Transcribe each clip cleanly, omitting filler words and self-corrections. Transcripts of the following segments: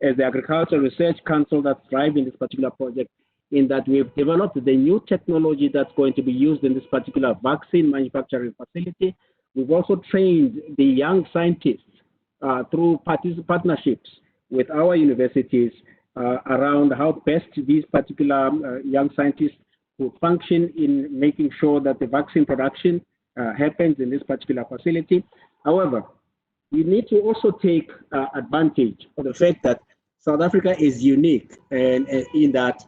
as the Agricultural Research Council that's driving this particular project, in that we've developed the new technology that's going to be used in this particular vaccine manufacturing facility. We've also trained the young scientists through partnerships with our universities around how best these particular young scientists will function in making sure that the vaccine production happens in this particular facility. However, we need to also take advantage of the fact that South Africa is unique, and in that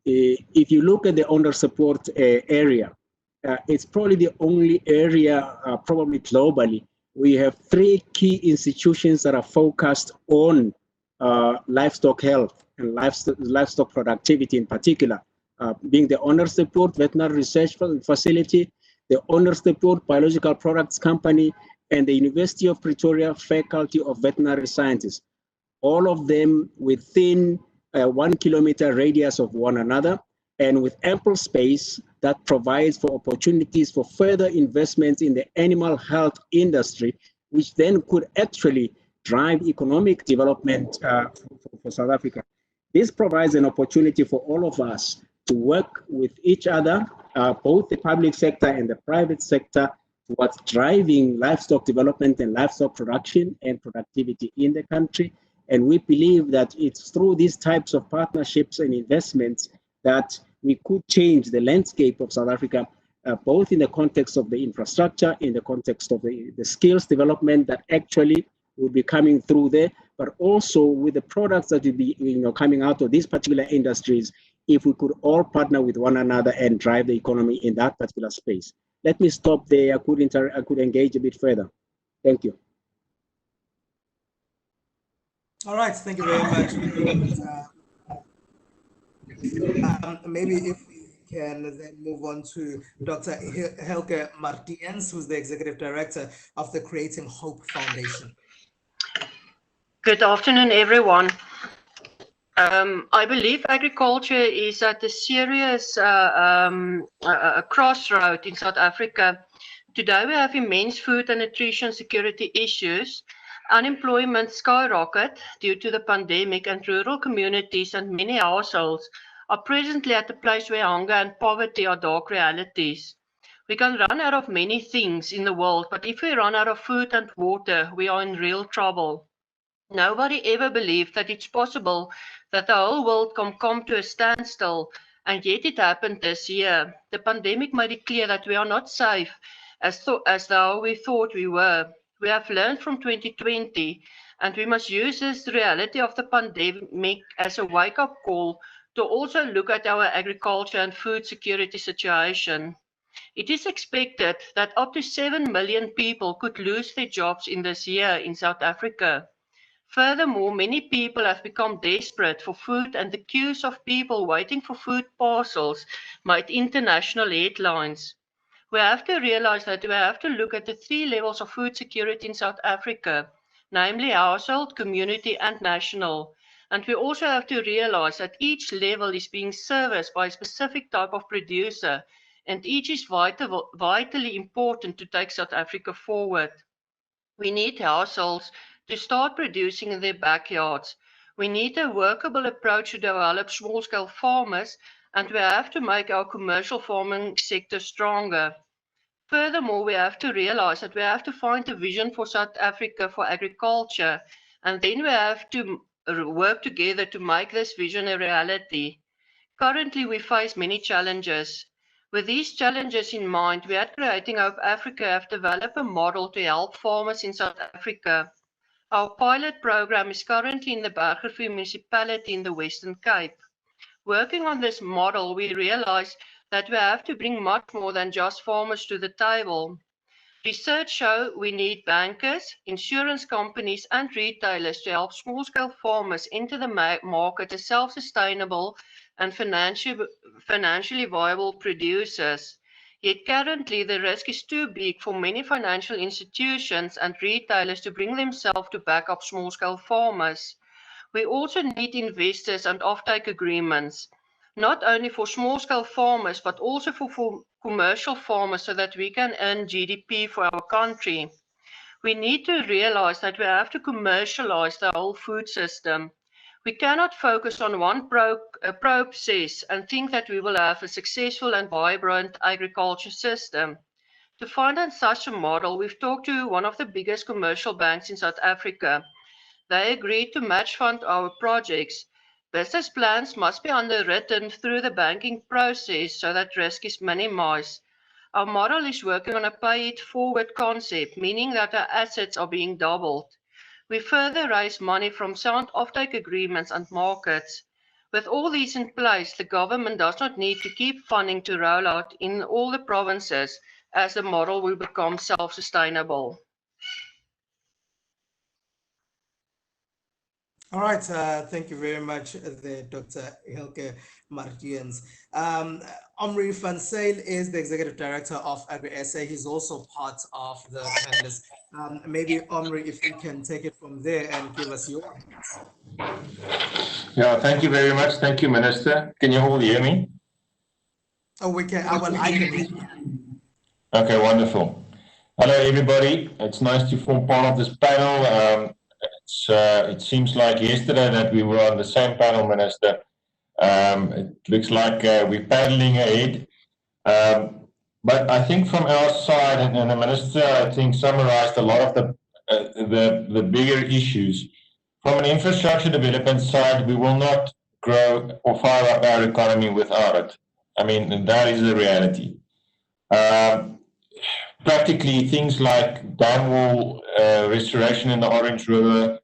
if you look at the under support area, it's probably the only area, probably globally, we have 3 key institutions that are focused on livestock health and livestock productivity in particular, being the Honor Support Veterinary Research Facility, the Honor Support Biological Products Company, and the University of Pretoria Faculty of Veterinary Sciences. All of them within a 1 kilometer radius of one another, and with ample space that provides for opportunities for further investments in the animal health industry, which then could actually drive economic development for South Africa. This provides an opportunity for all of us to work with each other, both the public sector and the private sector, towards driving livestock development and livestock production and productivity in the country. And we believe that it's through these types of partnerships and investments that we could change the landscape of South Africa, both in the context of the infrastructure, in the context of the skills development that actually will be coming through there, but also with the products that will be coming out of these particular industries, if we could all partner with one another and drive the economy in that particular space. Let me stop there. I could engage a bit further. Thank you. All right, thank you very much. Maybe if we can then move on to Dr. Hilke Maartens, who's the Executive Director of the Creating Hope Foundation. Good afternoon, everyone. I believe agriculture is at a serious crossroad in South Africa. Today we have immense food and nutrition security issues. Unemployment skyrocket due to the pandemic, and rural communities and many households are presently at a place where hunger and poverty are dark realities. We can run out of many things in the world, but if we run out of food and water, we are in real trouble. Nobody ever believed that it's possible that the whole world can come to a standstill, and yet it happened this year. The pandemic made it clear that we are not safe as though we thought we were. We have learned from 2020, and we must use this reality of the pandemic as a wake-up call to also look at our agriculture and food security situation. It is expected that up to 7 million people could lose their jobs in this year in South Africa. Furthermore, many people have become desperate for food, and the queues of people waiting for food parcels made international headlines. We have to realize that we have to look at the 3 levels of food security in South Africa, namely household, community, and national. And we also have to realize that each level is being serviced by a specific type of producer, and each is vitally important to take South Africa forward. We need households to start producing in their backyards. We need a workable approach to develop small-scale farmers, and we have to make our commercial farming sector stronger. Furthermore, we have to realize that we have to find a vision for South Africa for agriculture, and then we have to work together to make this vision a reality. Currently, we face many challenges. With these challenges in mind, we at Creating Hope Africa have developed a model to help farmers in South Africa. Our pilot program is currently in the Bergrivier municipality in the Western Cape. Working on this model, we realize that we have to bring much more than just farmers to the table. Research shows we need bankers, insurance companies, and retailers to help small-scale farmers enter the market as self-sustainable and financially viable producers. Yet currently, the risk is too big for many financial institutions and retailers to bring themselves to back up small-scale farmers. We also need investors and offtake agreements, not only for small-scale farmers, but also for commercial farmers, so that we can earn GDP for our country. We need to realize that we have to commercialize the whole food system. We cannot focus on one process and think that we will have a successful and vibrant agriculture system. To finance such a model, we've talked to one of the biggest commercial banks in South Africa. They agreed to match fund our projects. Business plans must be underwritten through the banking process so that risk is minimized. Our model is working on a pay-it-forward concept, meaning that our assets are being doubled. We further raise money from sound offtake agreements and markets. With all these in place, the government does not need to keep funding to roll out in all the provinces as the model will become self-sustainable. All right, thank you very much, Dr. Hilke Maartens. Omri van Zyl is the Executive Director of AgriSA. He's also part of the panelists. Maybe, Omri, if you can take it from there and give us your thoughts. Yeah, thank you very much. Thank you, Minister. Can you all hear me? Oh, we can. Well, I can hear you. Okay, wonderful. Hello, everybody. It's nice to form part of this panel. It seems like yesterday that we were on the same panel, Minister. It looks like we're paddling ahead. But I think from our side, and the Minister, I think, summarized a lot of the bigger issues. From an infrastructure development side, we will not grow or fire up our economy without it. I mean, that is the reality. Practically, things like dam wall restoration in the Orange River,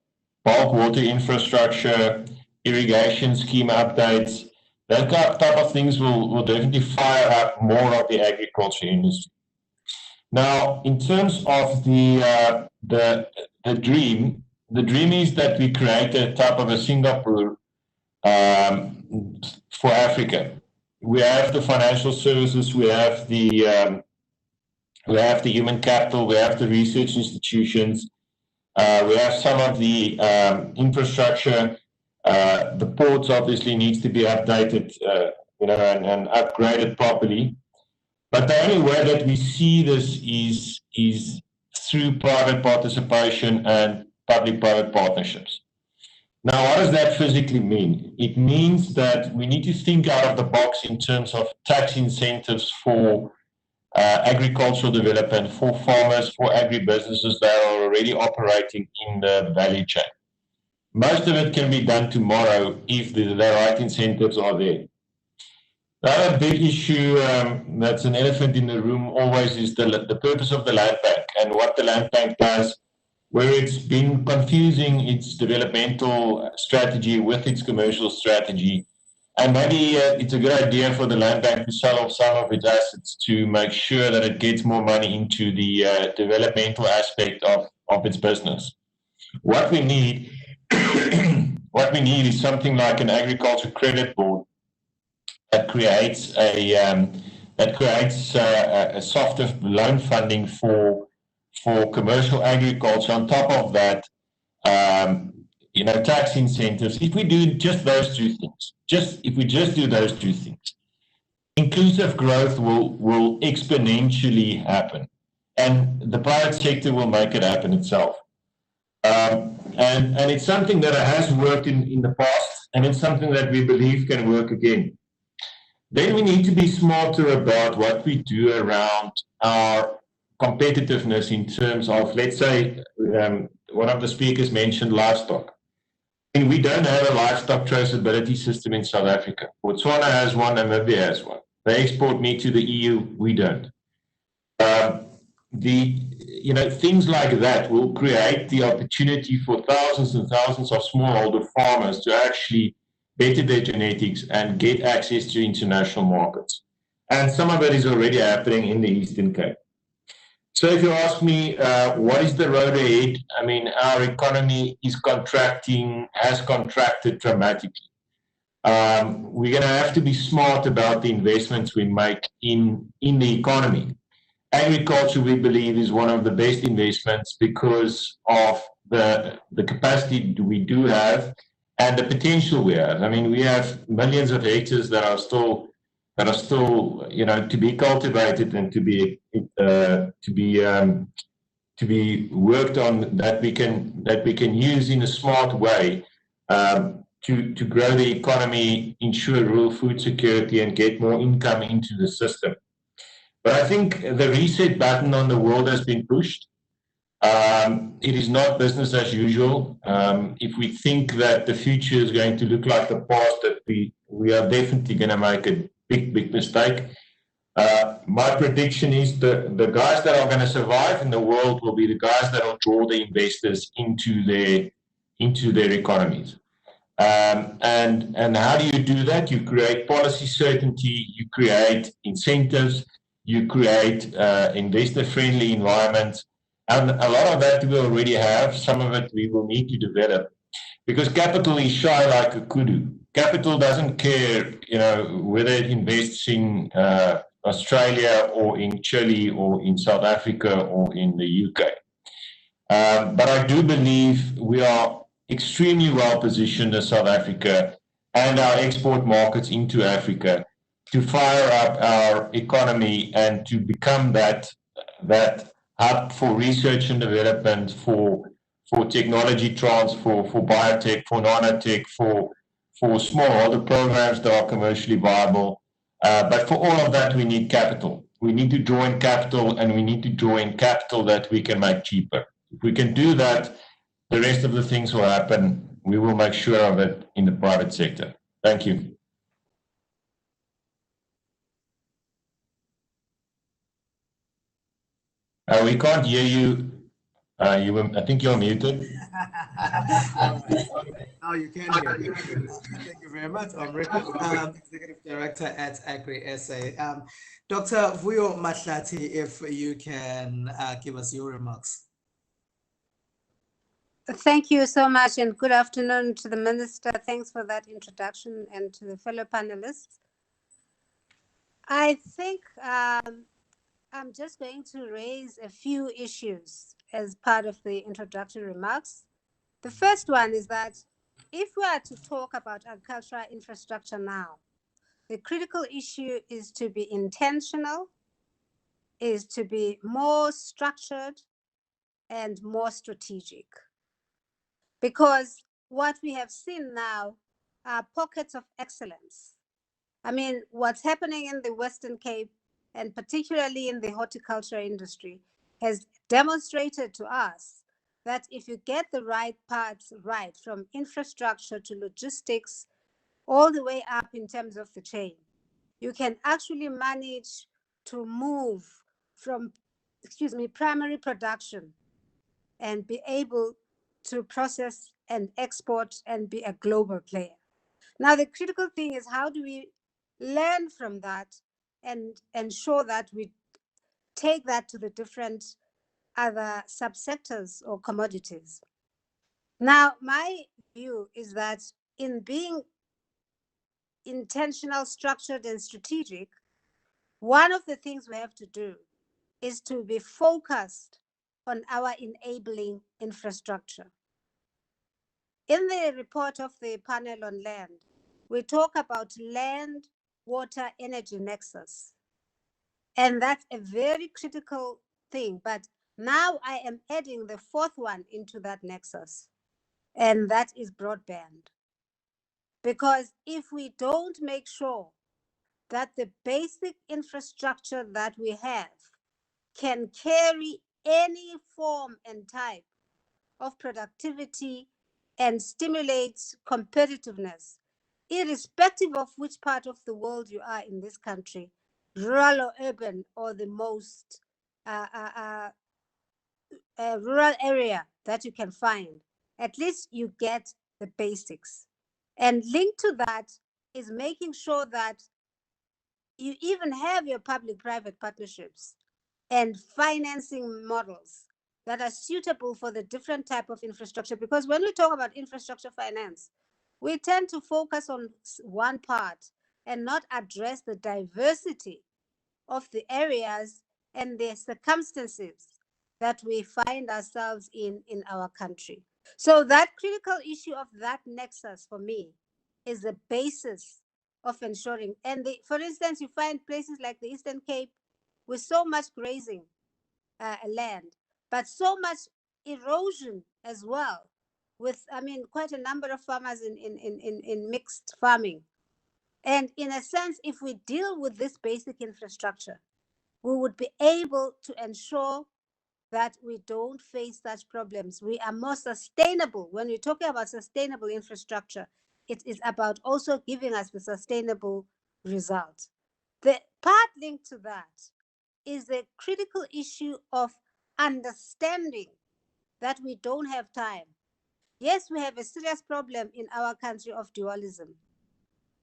bulk water infrastructure, irrigation scheme updates, that type of things will definitely fire up more of the agriculture industry. Now, in terms of the dream is that we create a type of a Singapore for Africa. We have the financial services, we have the human capital, we have the research institutions, we have some of the infrastructure. The ports obviously needs to be updated, and upgraded properly. But the only way that we see this is through private participation and public-private partnerships. Now, what does that physically mean? It means that we need to think out of the box in terms of tax incentives for agricultural development, for farmers, for agribusinesses that are already operating in the value chain. Most of it can be done tomorrow if the right incentives are there. The other big issue that's an elephant in the room always is the purpose of the land bank and what the land bank does, where it's been confusing its developmental strategy with its commercial strategy. And maybe it's a good idea for the land bank to sell off some of its assets to make sure that it gets more money into the developmental aspect of its business. What we need is something like an agriculture credit board that creates a softer loan funding for commercial agriculture. On top of that, tax incentives. If we do just those two things, if we just do those two things, inclusive growth will exponentially happen, and the private sector will make it happen itself. And it's something that has worked in the past, and it's something that we believe can work again. Then we need to be smarter about what we do around our competitiveness in terms of, let's say, one of the speakers mentioned livestock. And we don't have a livestock traceability system in South Africa. Botswana has one, Namibia has one. They export meat to the EU, we don't. Things like that will create the opportunity for thousands and thousands of smallholder farmers to actually better their genetics and get access to international markets. And some of it is already happening in the Eastern Cape. So if you ask me, what is the road ahead? I mean, our economy is has contracted dramatically. We're going to have to be smart about the investments we make in the economy. Agriculture, we believe, is one of the best investments because of the capacity we do have and the potential we have. I mean, we have millions of hectares that are still to be cultivated and to be worked on, that we can use in a smart way to grow the economy, ensure rural food security, and get more income into the system. But I think the reset button on the world has been pushed. It is not business as usual. If we think that the future is going to look like the past, that we are definitely going to make a big mistake. My prediction is the guys that are going to survive in the world will be the guys that will draw the investors into their economies. And how do you do that? You create policy certainty, you create incentives, you create investor-friendly environments. And a lot of that we already have. Some of it we will need to develop. Because capital is shy like a kudu. Capital doesn't care, whether it invests in Australia or in Chile or in South Africa or in the UK. But I do believe we are extremely well positioned as South Africa and our export markets into Africa to fire up our economy and to become that hub for research and development, for technology transfer, for biotech, for nanotech, for smallholder programs that are commercially viable. But for all of that, we need capital. We need to draw in capital, and we need to draw in capital that we can make cheaper. If we can do that, the rest of the things will happen. We will make sure of it in the private sector. Thank you. We can't hear you. I think you're muted. Now you can hear me. Thank you very much, Omri, Executive Director at AgriSA. Dr. Vuyo Mahlati, if you can give us your remarks. Thank you so much, and good afternoon to the Minister. Thanks for that introduction, and to the fellow panelists. I think I'm just going to raise a few issues as part of the introductory remarks. The first one is that if we are to talk about agricultural infrastructure now, the critical issue is to be intentional, is to be more structured and more strategic. Because what we have seen now are pockets of excellence. I mean, what's happening in the Western Cape, and particularly in the horticulture industry, has demonstrated to us that if you get the right parts right, from infrastructure to logistics, all the way up in terms of the chain, you can actually manage to move from, primary production and be able to process and export and be a global player. Now, the critical thing is, how do we learn from that and ensure that we take that to the different other subsectors or commodities? Now, my view is that in being intentional, structured, and strategic, one of the things we have to do is to be focused on our enabling infrastructure. In the report of the panel on land, we talk about land, water, energy nexus. And that's a very critical thing. But now I am adding the fourth one into that nexus, and that is broadband. Because if we don't make sure that the basic infrastructure that we have can carry any form and type of productivity and stimulates competitiveness, irrespective of which part of the world you are in this country, rural or urban, or the most rural area that you can find, at least you get the basics. And linked to that is making sure that you even have your public-private partnerships and financing models that are suitable for the different type of infrastructure. Because when we talk about infrastructure finance, we tend to focus on one part and not address the diversity of the areas and the circumstances that we find ourselves in our country. So that critical issue of that nexus, for me, is the basis of ensuring. And for instance, you find places like the Eastern Cape with so much grazing land, but so much erosion as well with, I mean, quite a number of farmers in mixed farming. And in a sense, if we deal with this basic infrastructure, we would be able to ensure that we don't face such problems. We are more sustainable. When we're talking about sustainable infrastructure, it is about also giving us the sustainable result. The part linked to that is the critical issue of understanding that we don't have time. Yes, we have a serious problem in our country of dualism,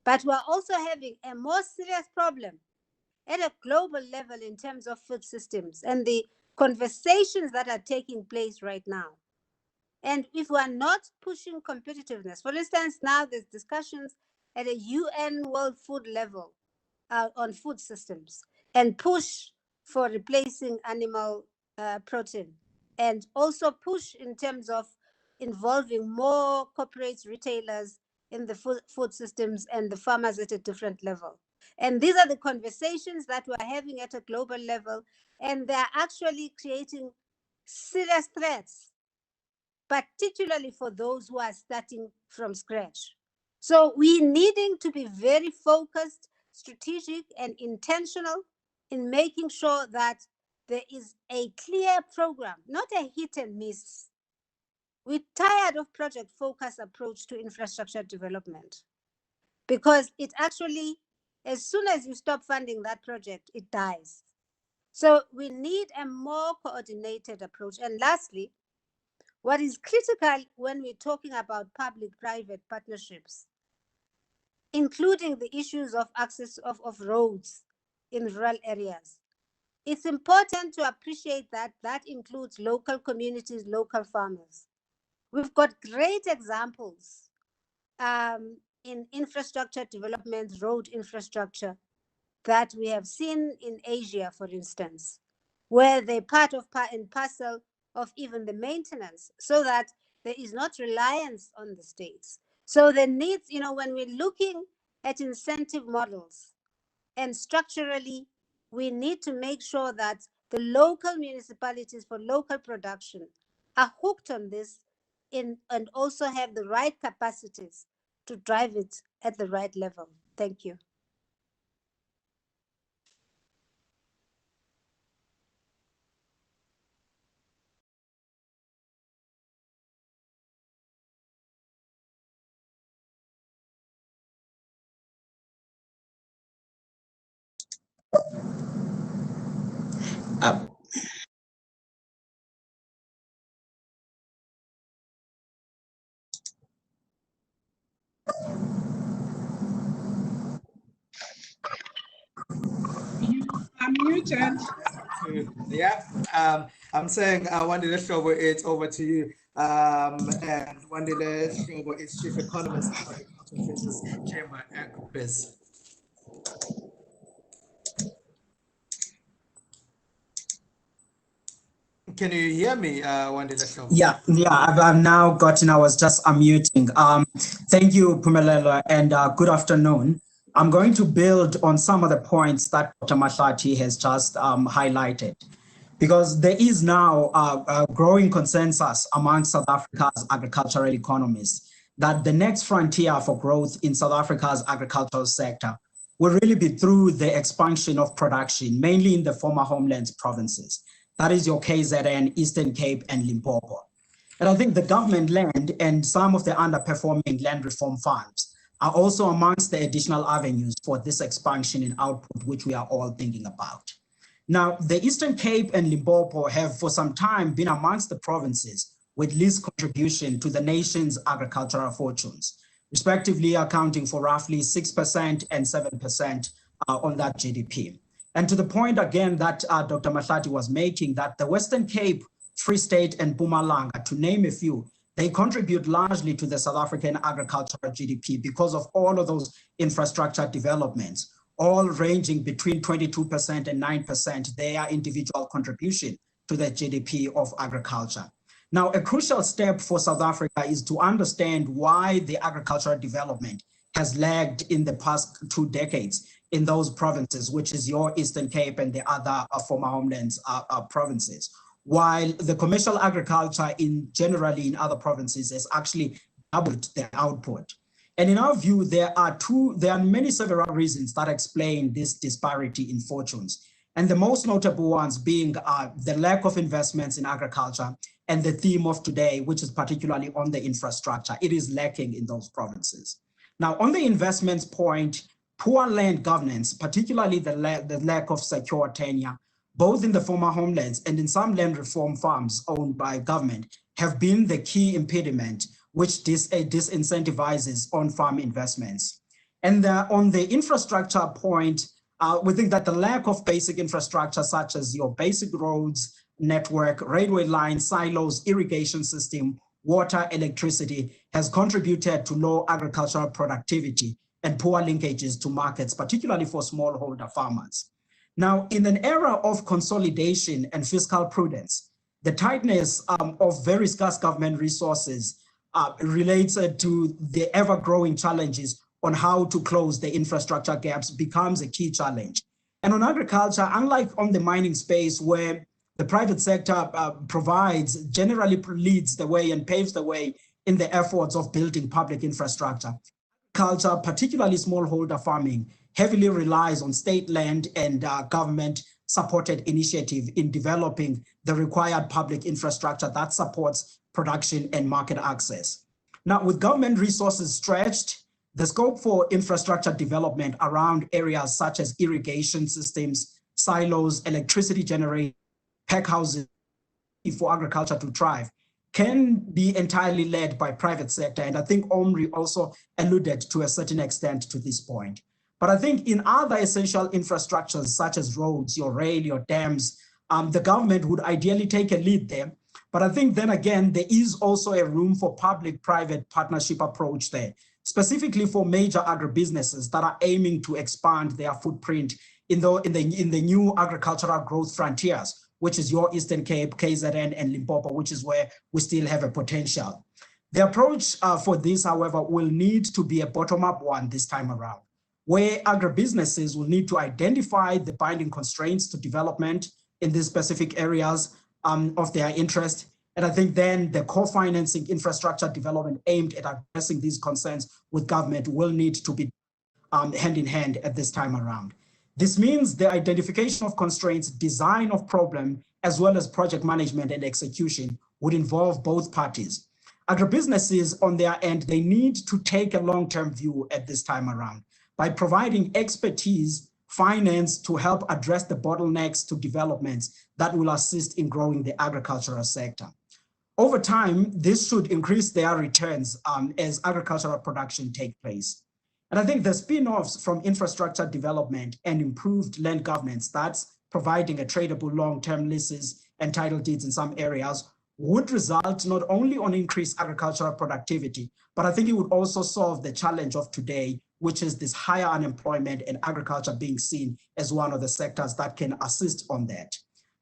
but we're also having a more serious problem at a global level in terms of food systems and the conversations that are taking place right now. And if we are not pushing competitiveness, for instance, now there's discussions at a UN World Food level on food systems and push for replacing animal protein, and also push in terms of involving more corporate retailers in the food systems and the farmers at a different level. And these are the conversations that we're having at a global level, and they're actually creating serious threats, particularly for those who are starting from scratch. So we're needing to be very focused, strategic, and intentional in making sure that there is a clear program, not a hit and miss. We're tired of project-focused approach to infrastructure development, because it actually, as soon as you stop funding that project, it dies. So we need a more coordinated approach. And lastly, what is critical when we're talking about public-private partnerships, including the issues of access of roads in rural areas, it's important to appreciate that that includes local communities, local farmers. We've got great examples in infrastructure development, road infrastructure, that we have seen in Asia, for instance, where they're part and parcel of even the maintenance, so that there is not reliance on the states. So the needs, when we're looking at incentive models and structurally, we need to make sure that the local municipalities for local production are hooked on this and also have the right capacities to drive it at the right level. Thank you. Unmuted. Yeah, I'm saying Wandile Sihlobo, it's over to you. And Wandile Sihlobo is Chief Economist at the Agricultural Business Chamber, Agribusiness. Can you hear me, Wandile Sihlobo? Yeah, I've now gotten, I was just unmuting. Thank you, Pumelelo, and good afternoon. I'm going to build on some of the points that Dr. Mahlati has just highlighted, because there is now a growing consensus amongst South Africa's agricultural economists that the next frontier for growth in South Africa's agricultural sector will really be through the expansion of production, mainly in the former homelands provinces. That is your KZN, Eastern Cape, and Limpopo. And I think the government land and some of the underperforming land reform funds are also amongst the additional avenues for this expansion in output, which we are all thinking about. Now, the Eastern Cape and Limpopo have for some time been amongst the provinces with least contribution to the nation's agricultural fortunes, respectively accounting for roughly 6% and 7% on that GDP. And to the point again that Dr. Mahlati was making, that the Western Cape, Free State, and Mpumalanga, to name a few, they contribute largely to the South African agricultural GDP because of all of those infrastructure developments, all ranging between 22% and 9%, their individual contribution to the GDP of agriculture. Now, a crucial step for South Africa is to understand why the agricultural development has lagged in the past 2 decades in those provinces, which is your Eastern Cape and the other former homelands provinces. while the commercial agriculture generally in other provinces has actually doubled their output. And in our view, there are many several reasons that explain this disparity in fortunes. And the most notable ones being the lack of investments in agriculture and the theme of today, which is particularly on the infrastructure. It is lacking in those provinces. Now, on the investments point, poor land governance, particularly the lack of secure tenure, both in the former homelands and in some land reform farms owned by government, have been the key impediment which disincentivizes on-farm investments. And on the infrastructure point, we think that the lack of basic infrastructure, such as your basic roads, network, railway lines, silos, irrigation system, water, electricity, has contributed to low agricultural productivity and poor linkages to markets, particularly for smallholder farmers. Now, in an era of consolidation and fiscal prudence, the tightness of very scarce government resources relates to the ever-growing challenges on how to close the infrastructure gaps becomes a key challenge. And on agriculture, unlike on the mining space where the private sector generally leads the way and paves the way in the efforts of building public infrastructure, agriculture, particularly smallholder farming, heavily relies on state land and government-supported initiative in developing the required public infrastructure that supports production and market access. Now, with government resources stretched, the scope for infrastructure development around areas such as irrigation systems, silos, electricity generation, pack houses for agriculture to thrive can be entirely led by private sector. And I think Omri also alluded to a certain extent to this point. But I think in other essential infrastructures such as roads, your rail, your dams, the government would ideally take a lead there. But I think then again, there is also a room for public-private partnership approach there, specifically for major agribusinesses that are aiming to expand their footprint in the new agricultural growth frontiers, which is your Eastern Cape, KZN, and Limpopo, which is where we still have a potential. The approach for this, however, will need to be a bottom-up one this time around, where agribusinesses will need to identify the binding constraints to development in these specific areas of their interest. And I think then the co-financing infrastructure development aimed at addressing these concerns with government will need to be hand in hand at this time around. This means the identification of constraints, design of problem, as well as project management and execution would involve both parties. Agribusinesses on their end, they need to take a long-term view at this time around by providing expertise, finance to help address the bottlenecks to developments that will assist in growing the agricultural sector. Over time, this should increase their returns as agricultural production takes place. And I think the spin-offs from infrastructure development and improved land governance, that's providing a tradable long-term leases and title deeds in some areas, would result not only on increased agricultural productivity, but I think it would also solve the challenge of today, which is this higher unemployment and agriculture being seen as one of the sectors that can assist on that.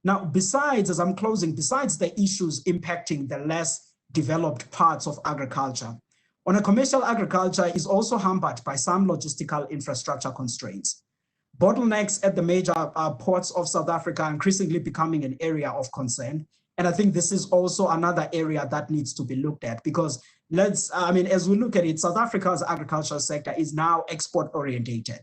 Now, besides, as I'm closing, besides the issues impacting the less developed parts of agriculture, on a commercial agriculture is also hampered by some logistical infrastructure constraints. Bottlenecks at the major ports of South Africa are increasingly becoming an area of concern. And I think this is also another area that needs to be looked at because as we look at it, South Africa's agricultural sector is now export orientated.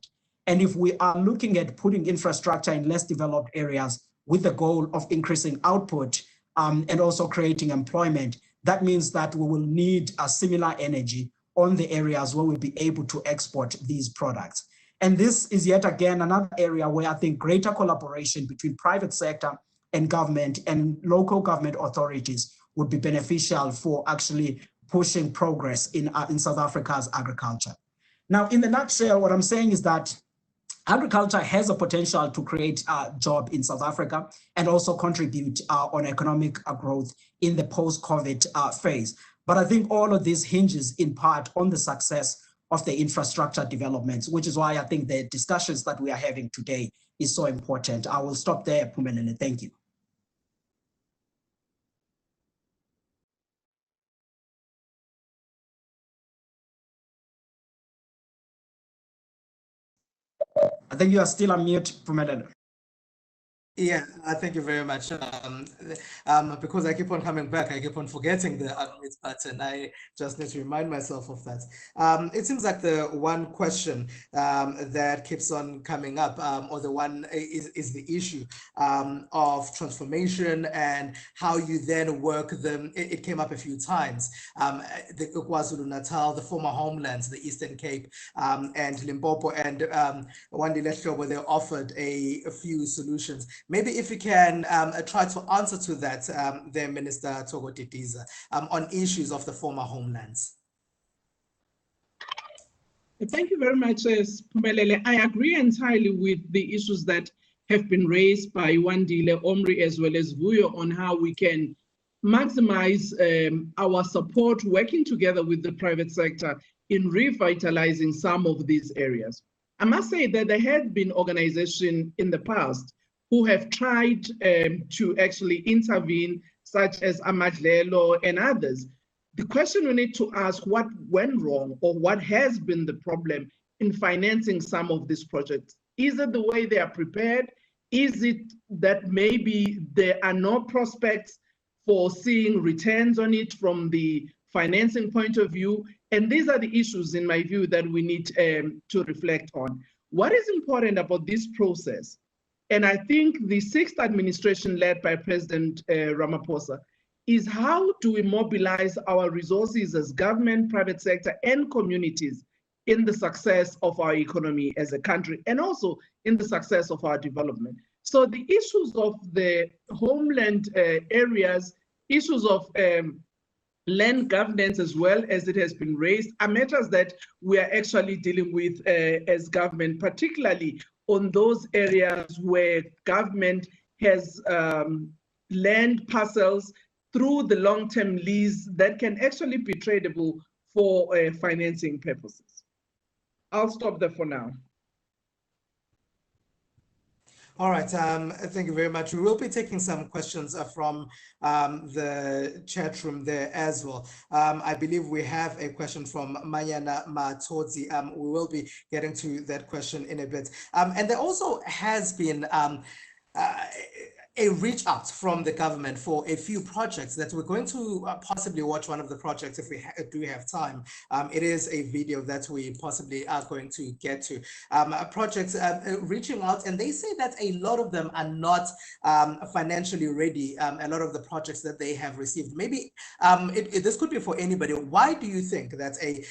And if we are looking at putting infrastructure in less developed areas with the goal of increasing output and also creating employment, that means that we will need a similar energy on the areas where we'll be able to export these products. And this is yet again another area where I think greater collaboration between private sector and government and local government authorities would be beneficial for actually pushing progress in South Africa's agriculture. Now, in the nutshell, what I'm saying is that agriculture has a potential to create a job in South Africa and also contribute on economic growth in the post-COVID phase. But I think all of this hinges in part on the success of the infrastructure developments, which is why I think the discussions that we are having today is so important. I will stop there, Phumelele. Thank you. I think you are still on mute, Phumelele. Yeah, thank you very much. Because I keep on coming back, I keep on forgetting the unmute button. I just need to remind myself of that. It seems like the one question that keeps on coming up, or the one is the issue of transformation and how you then work them. It came up a few times. The KwaZulu-Natal, the former homelands, the Eastern Cape, and Limpopo, and Wandile, where they offered a few solutions. Maybe if you can try to answer to that, the Minister Thoko Didiza, on issues of the former homelands. Thank you very much, Pumelele. I agree entirely with the issues that have been raised by Wandile, Omri, as well as Vuyo, on how we can maximize our support, working together with the private sector in revitalizing some of these areas. I must say that there had been organizations in the past who have tried to actually intervene, such as Amadlelo and others. The question we need to ask, what went wrong, or what has been the problem in financing some of these projects? Is it the way they are prepared? Is it that maybe there are no prospects for seeing returns on it from the financing point of view? And these are the issues, in my view, that we need to reflect on. What is important about this process? And I think the sixth administration led by President Ramaphosa is, how do we mobilize our resources as government, private sector, and communities in the success of our economy as a country, and also in the success of our development? So the issues of the homeland areas, issues of land governance, as well as it has been raised, are matters that we are actually dealing with as government, particularly on those areas where government has land parcels through the long-term lease that can actually be tradable for financing purposes. I'll stop there for now. All right, thank you very much. We will be taking some questions from the chat room there as well. I believe we have a question from Mayana Matodzi. We will be getting to that question in a bit. And there also has been a reach out from the government for a few projects that we're going to possibly watch. One of the projects, if we do have time. It is a video that we possibly are going to get to. Projects reaching out, and they say that a lot of them are not financially ready. A lot of the projects that they have received. Maybe this could be for anybody. Why do you think that a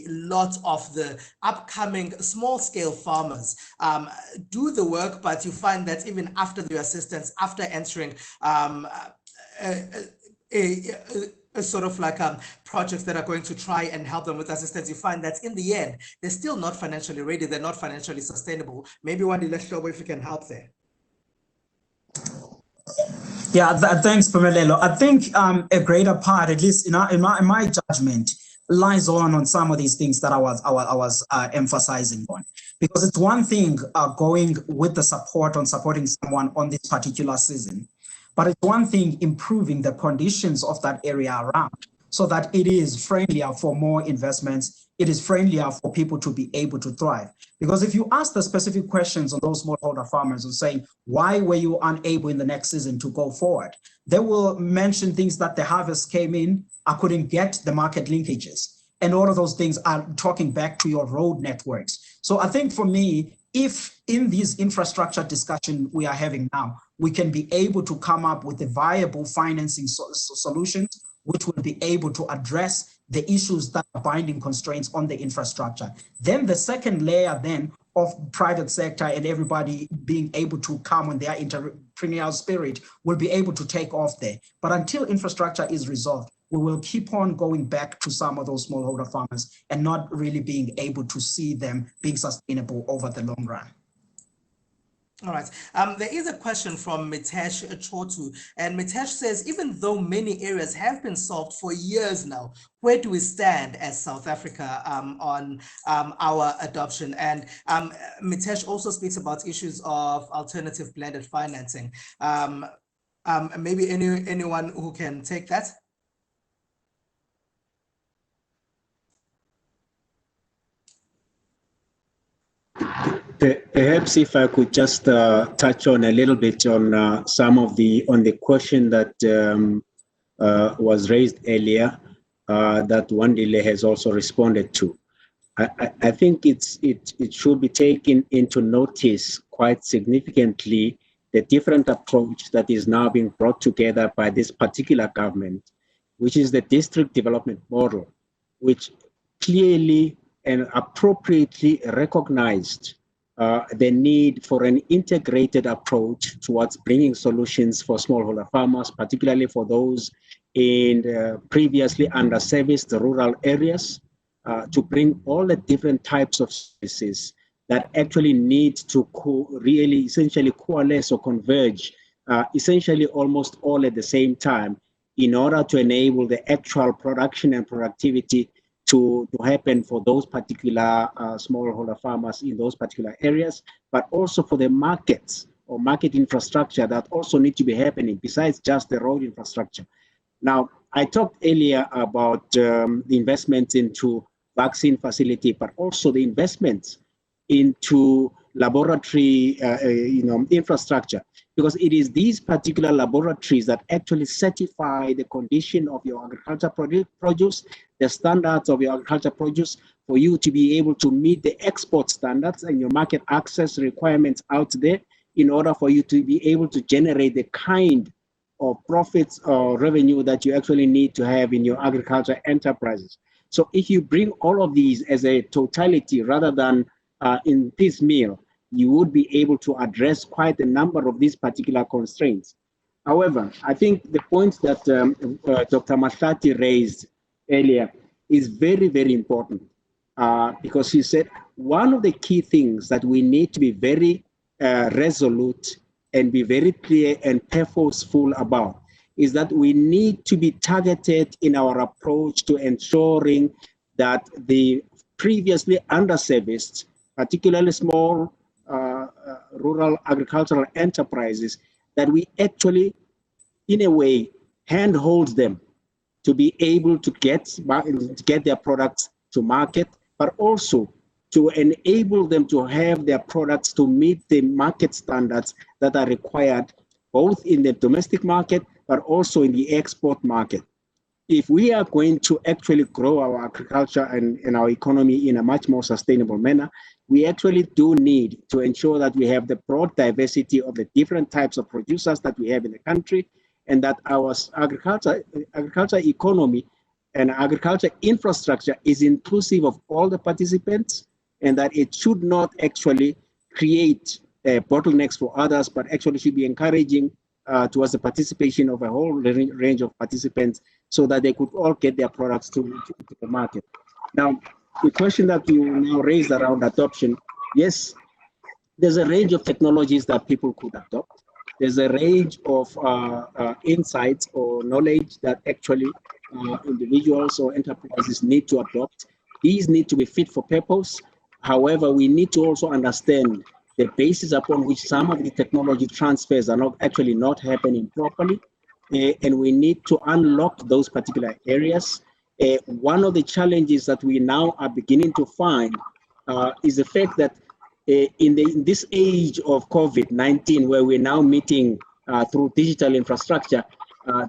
lot of the upcoming small-scale farmers do the work, but you find that even after the assistance, after entering a sort of like projects that are going to try and help them with assistance, you find that in the end, they're still not financially ready, they're not financially sustainable? Maybe Wandile, if you can help there. Yeah, thanks, Pumelelo. I think a greater part, at least in my judgment, lies on some of these things that I was emphasizing on. Because it's one thing going with the support on supporting someone on this particular season, but it's one thing improving the conditions of that area around so that it is friendlier for more investments, it is friendlier for people to be able to thrive. Because if you ask the specific questions on those smallholder farmers and saying, why were you unable in the next season to go forward? They will mention things that the harvest came in, I couldn't get the market linkages. And all of those things are talking back to your road networks. So I think for me, if in this infrastructure discussion we are having now, we can be able to come up with a viable financing solutions, which will be able to address the issues that are binding constraints on the infrastructure. Then the second layer then of private sector and everybody being able to come on their entrepreneurial spirit will be able to take off there. But until infrastructure is resolved, we will keep on going back to some of those smallholder farmers and not really being able to see them being sustainable over the long run. All right. There is a question from Mitesh Chotu, and Mitesh says, even though many areas have been solved for years now, where do we stand as South Africa on our adoption? And Mitesh also speaks about issues of alternative blended financing. Maybe anyone who can take that? Perhaps if I could just touch on a little bit on some of the question that was raised earlier that Wandile has also responded to. I think it should be taken into notice quite significantly the different approach that is now being brought together by this particular government, which is the district development model, which clearly and appropriately recognized the need for an integrated approach towards bringing solutions for smallholder farmers, particularly for those in previously underserviced rural areas, to bring all the different types of services that actually need to really essentially coalesce or converge, essentially almost all at the same time, in order to enable the actual production and productivity to happen for those particular smallholder farmers in those particular areas, but also for the markets or market infrastructure that also need to be happening besides just the road infrastructure. Now, I talked earlier about the investments into vaccine facility, but also the investments into laboratory infrastructure, because it is these particular laboratories that actually certify the condition of your agriculture produce, the standards of your agriculture produce, for you to be able to meet the export standards and your market access requirements out there, in order for you to be able to generate the kind of profits or revenue that you actually need to have in your agriculture enterprises. So if you bring all of these as a totality rather than in piecemeal, you would be able to address quite a number of these particular constraints. However, I think the point that Dr. Mahlati raised earlier is very, very important because she said one of the key things that we need to be very resolute and be very clear and purposeful about is that we need to be targeted in our approach to ensuring that the previously underserviced, particularly small rural agricultural enterprises, that we actually, in a way, handhold them to be able to get their products to market, but also to enable them to have their products to meet the market standards that are required both in the domestic market, but also in the export market. If we are going to actually grow our agriculture and our economy in a much more sustainable manner, we actually do need to ensure that we have the broad diversity of the different types of producers that we have in the country, and that our agriculture economy and agriculture infrastructure is inclusive of all the participants, and that it should not actually create bottlenecks for others, but actually should be encouraging towards the participation of a whole range of participants so that they could all get their products to the market. Now, the question that you now raised around adoption, yes, there's a range of technologies that people could adopt. There's a range of insights or knowledge that actually individuals or enterprises need to adopt. These need to be fit for purpose. However, we need to also understand the basis upon which some of the technology transfers are not happening properly, and we need to unlock those particular areas. One of the challenges that we now are beginning to find is the fact that in this age of COVID-19, where we're now meeting through digital infrastructure,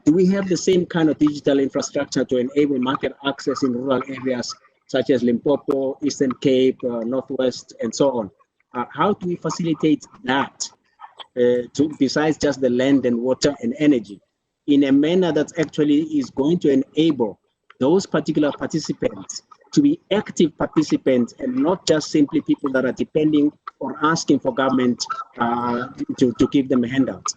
do we have the same kind of digital infrastructure to enable market access in rural areas such as Limpopo, Eastern Cape, Northwest, and so on? How do we facilitate that besides just the land and water and energy in a manner that actually is going to enable those particular participants to be active participants and not just simply people that are depending or asking for government to give them handouts?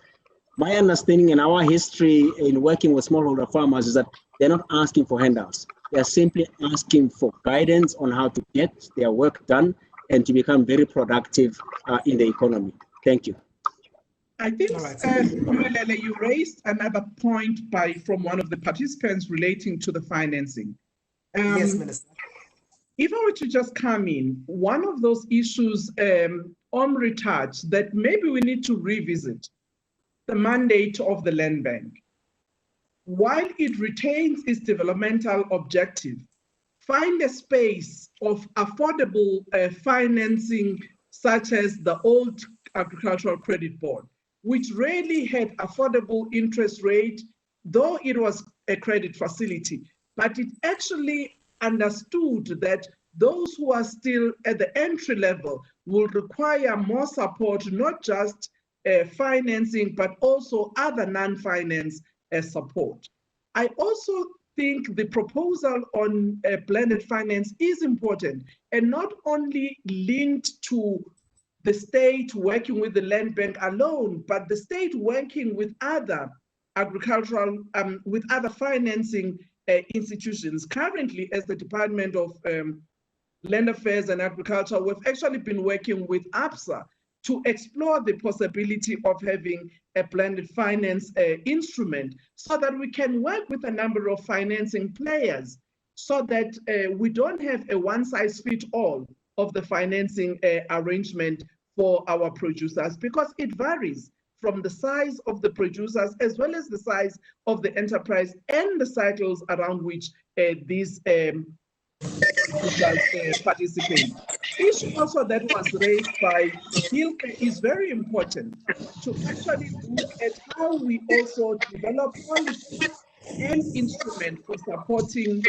My understanding in our history in working with smallholder farmers is that they're not asking for handouts. They're simply asking for guidance on how to get their work done and to become very productive in the economy. Thank you. I think, Pumelele, you raised another point from one of the participants relating to the financing. Yes, Minister. If I were to just come in, one of those issues Omri touched that maybe we need to revisit the mandate of the Land Bank. While it retains its developmental objective, find a space of affordable financing such as the old Agricultural Credit Board, which really had affordable interest rate, though it was a credit facility, but it actually understood that those who are still at the entry level will require more support, not just financing, but also other non-finance support. I also think the proposal on blended finance is important, and not only linked to the state working with the land bank alone, but the state working with other agricultural, with other financing institutions. Currently, as the Department of Land Affairs and Agriculture, we've actually been working with AgriSA to explore the possibility of having a blended finance instrument so that we can work with a number of financing players so that we don't have a one-size-fits-all of the financing arrangement for our producers, because it varies from the size of the producers as well as the size of the enterprise and the cycles around which these participate. Issue also that was raised by Hilke is very important, to actually look at how we also develop policies and instruments for supporting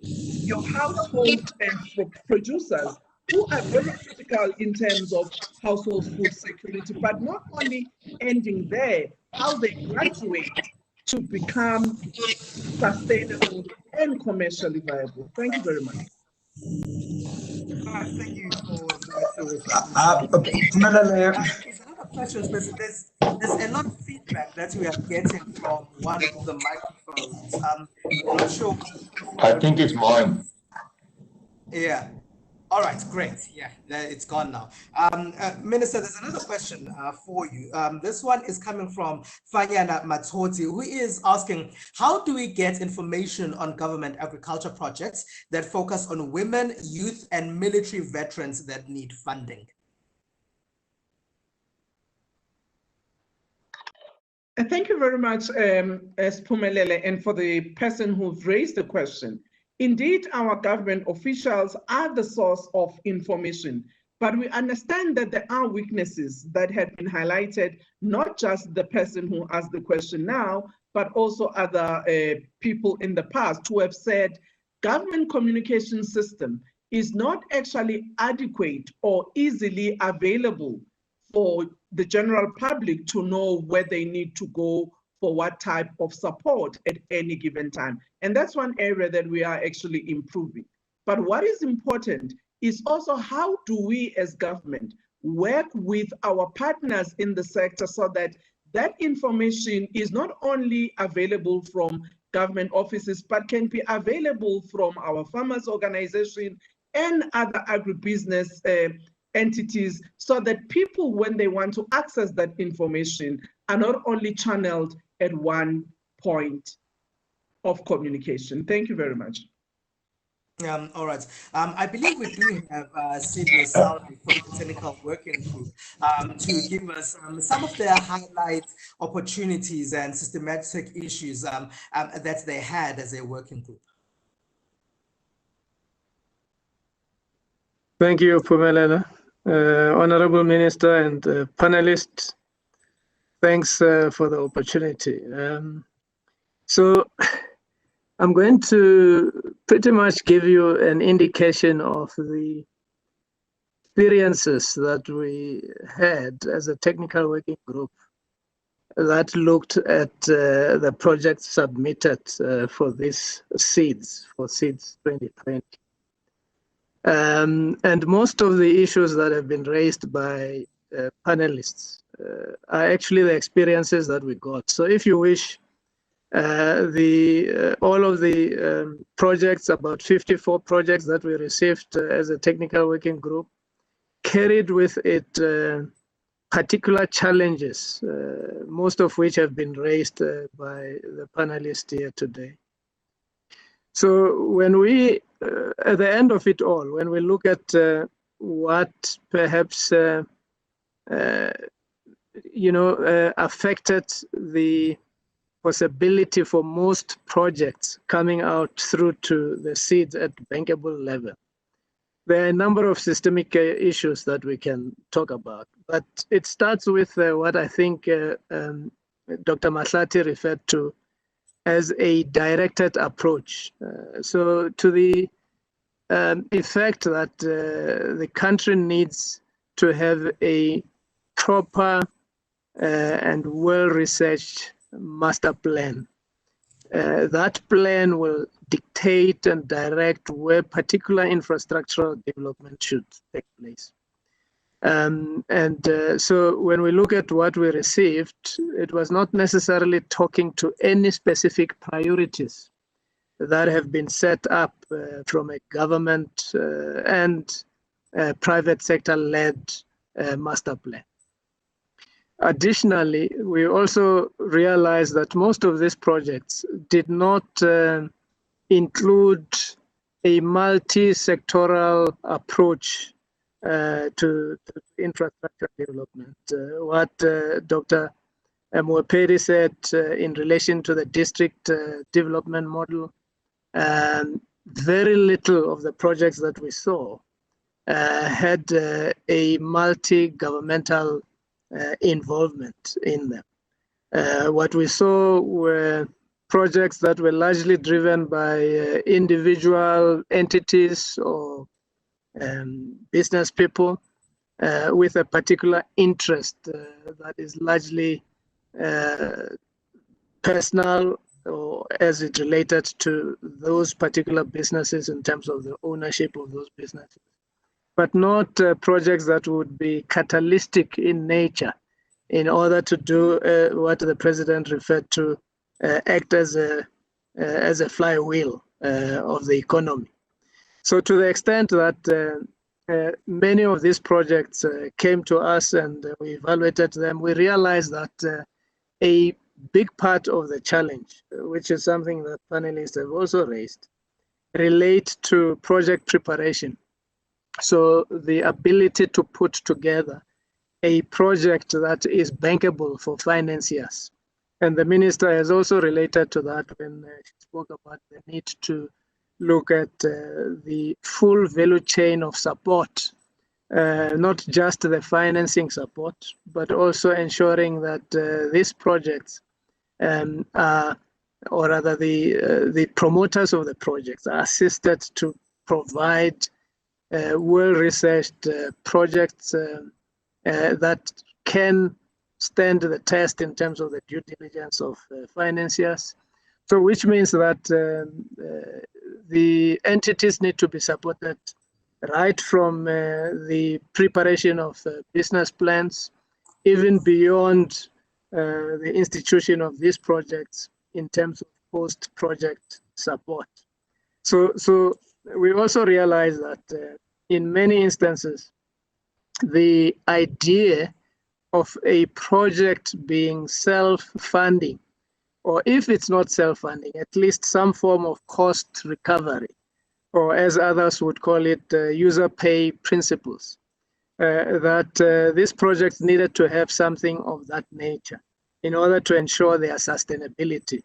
your household producers who are very critical in terms of household food security, but not only ending there, how they graduate to become sustainable and commercially viable. Thank you very much. Thank you for Okay. another question. There's a lot of feedback that we are getting from one of the microphones. I'm not sure. I think it's mine. Yeah. All right, great. Yeah, it's gone now. Minister, there's another question for you. This one is coming from Fanyana Matoti, who is asking, how do we get information on government agriculture projects that focus on women, youth, and military veterans that need funding? Thank you very much, Spumelele, and for the person who raised the question. Indeed, our government officials are the source of information, but we understand that there are weaknesses that have been highlighted, not just the person who asked the question now, but also other people in the past who have said government communication system is not actually adequate or easily available for the general public to know where they need to go for what type of support at any given time. And that's one area that we are actually improving. But what is important is also how do we as government work with our partners in the sector so that that information is not only available from government offices, but can be available from our farmers organization and other agribusiness entities, so that people, when they want to access that information, are not only channeled at one point of communication. Thank you very much. All right. I believe we do have SIDSSA from the Technical Working Group to give us some of their highlight opportunities and systematic issues that they had as a working group. Thank you, Pumelele. Honorable Minister and panelists, thanks for the opportunity. So I'm going to pretty much give you an indication of the experiences that we had as a technical working group that looked at the projects submitted for this SIDS, for SIDS 2020. And most of the issues that have been raised by panelists are actually the experiences that we got. So if you wish, all of the projects, about 54 projects that we received as a technical working group, carried with it particular challenges, most of which have been raised by the panelists here today. So when we, at the end of it all, when we look at what perhaps affected the possibility for most projects coming out through to the seeds at bankable level, there are a number of systemic issues that we can talk about, but it starts with what I think Dr. Mahlati referred to as a directed approach. So to the effect that the country needs to have a proper and well-researched master plan. That plan will dictate and direct where particular infrastructural development should take place. So when we look at what we received, it was not necessarily talking to any specific priorities that have been set up from a government and private sector-led master plan. Additionally, we also realized that most of these projects did not include a multi-sectoral approach to infrastructure development. What Dr. Moephuli said in relation to the district development model, very little of the projects that we saw had a multi-governmental involvement in them. What we saw were projects that were largely driven by individual entities or business people with a particular interest that is largely personal or as it related to those particular businesses in terms of the ownership of those businesses, but not projects that would be catalytic in nature in order to do what the president referred to, act as a flywheel of the economy. So to the extent that many of these projects came to us and we evaluated them, we realized that a big part of the challenge, which is something that panelists have also raised, relate to project preparation. So the ability to put together a project that is bankable for financiers. And the minister has also related to that when she spoke about the need to look at the full value chain of support, not just the financing support, but also ensuring that these projects are, or rather the promoters of the projects are assisted to provide well-researched projects that can stand the test in terms of the due diligence of financiers. So which means that the entities need to be supported right from the preparation of business plans, even beyond the institution of these projects in terms of post-project support. So we also realize that in many instances, the idea of a project being self-funding, or if it's not self-funding, at least some form of cost recovery, or as others would call it, user pay principles, that these projects needed to have something of that nature in order to ensure their sustainability.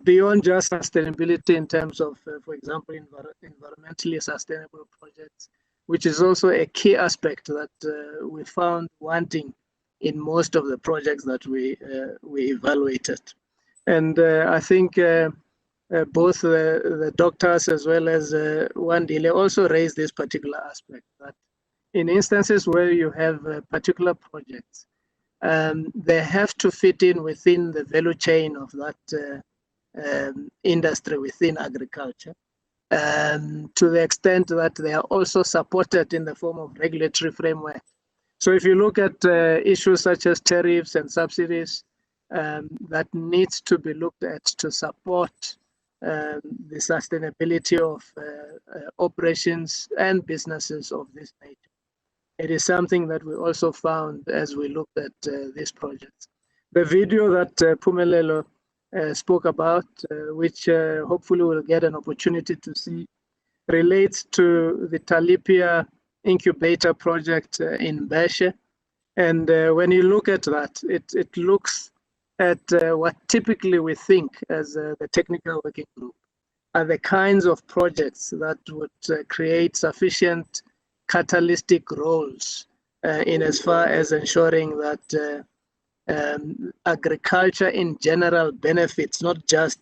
Beyond just sustainability in terms of, for example, environmentally sustainable projects, which is also a key aspect that we found wanting in most of the projects that we evaluated. And I think both the doctors as well as Wandile also raised this particular aspect, that in instances where you have particular projects, they have to fit in within the value chain of that industry within agriculture, to the extent that they are also supported in the form of regulatory framework. So if you look at issues such as tariffs and subsidies, that needs to be looked at to support the sustainability of operations and businesses of this nature. It is something that we also found as we looked at these projects. The video that Phumelelo spoke about, which hopefully we'll get an opportunity to see, relates to the Talipia incubator project in Beshe. And when you look at that, it looks at what typically we think as the technical working group are the kinds of projects that would create sufficient catalytic roles in as far as ensuring that agriculture in general benefits, not just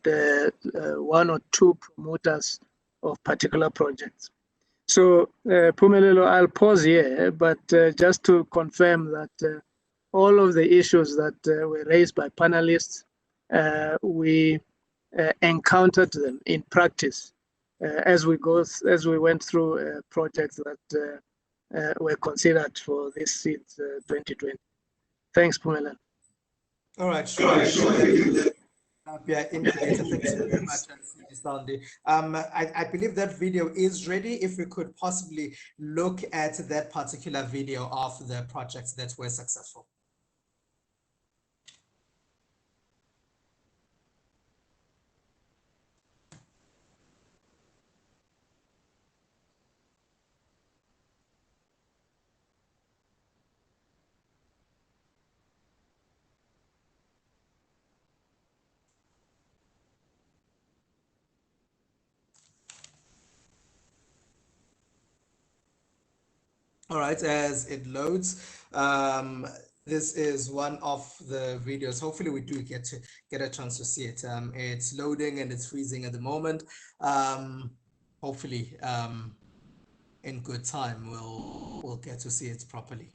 one or two promoters of particular projects. So, Pumelelo, I'll pause here, but just to confirm that all of the issues that were raised by panelists, we encountered them in practice as we went through projects that were considered for this SIDS 2020. Thanks, Pumelelo. All right, sure. Yeah, Indicator, thanks very much. I believe that video is ready. If we could possibly look at that particular video of the projects that were successful. All right, as it loads, this is one of the videos. Hopefully we do get a chance to see it. It's loading and it's freezing at the moment. Hopefully in good time we'll get to see it properly.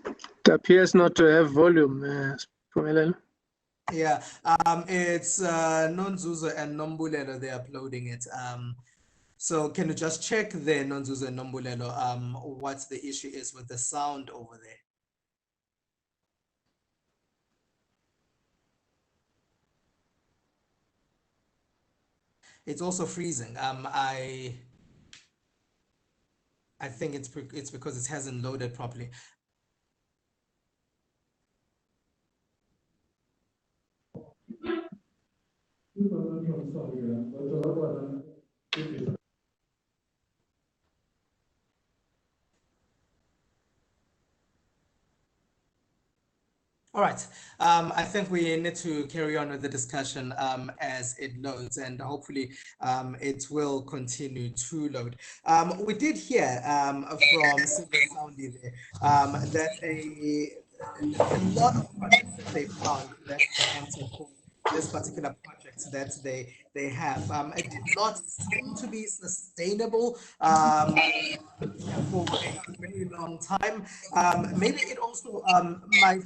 It appears not to have volume, Pumelelo. Yeah, it's Nonzuzo and Nombulelo, they're uploading it. So can you just check there, Nonzuzo and Nombulelo, what the issue is with the sound over there? It's also freezing. I think it's because it hasn't loaded properly. All right, I think we need to carry on with the discussion as it loads, and hopefully it will continue to load. We did hear from Soundy there that a lot of projects that they found that answer for this particular project that they have, it did not seem to be sustainable for a very long time. Maybe it also might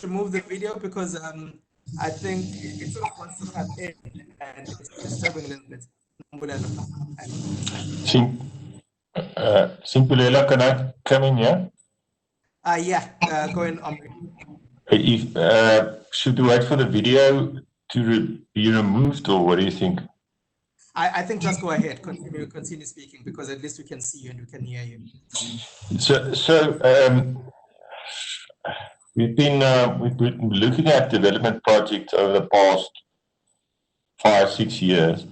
remove the video because I think it sort of wants to come in and it's disturbing a little bit. Simpulela, can I come in here? Yeah, go in, Omri. Should we wait for the video to be removed, or what do you think? I think just go ahead, continue speaking, because at least we can see you and we can hear you. We've been looking at development projects over the past 5-6 years,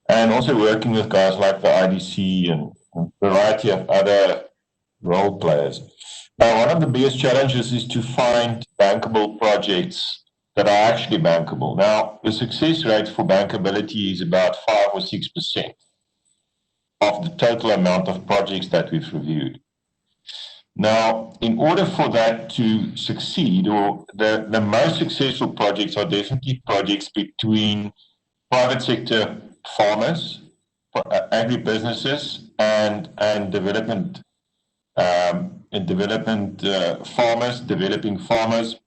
and also working with guys like the IDC and a variety of other role players. Now, one of the biggest challenges is to find bankable projects that are actually bankable. Now, the success rate for bankability is about 5 or 6% of the total amount of projects that we've reviewed. Now, in order for that to succeed, or the most successful projects are definitely projects between private sector farmers, agribusinesses, and development farmers, developing farmers.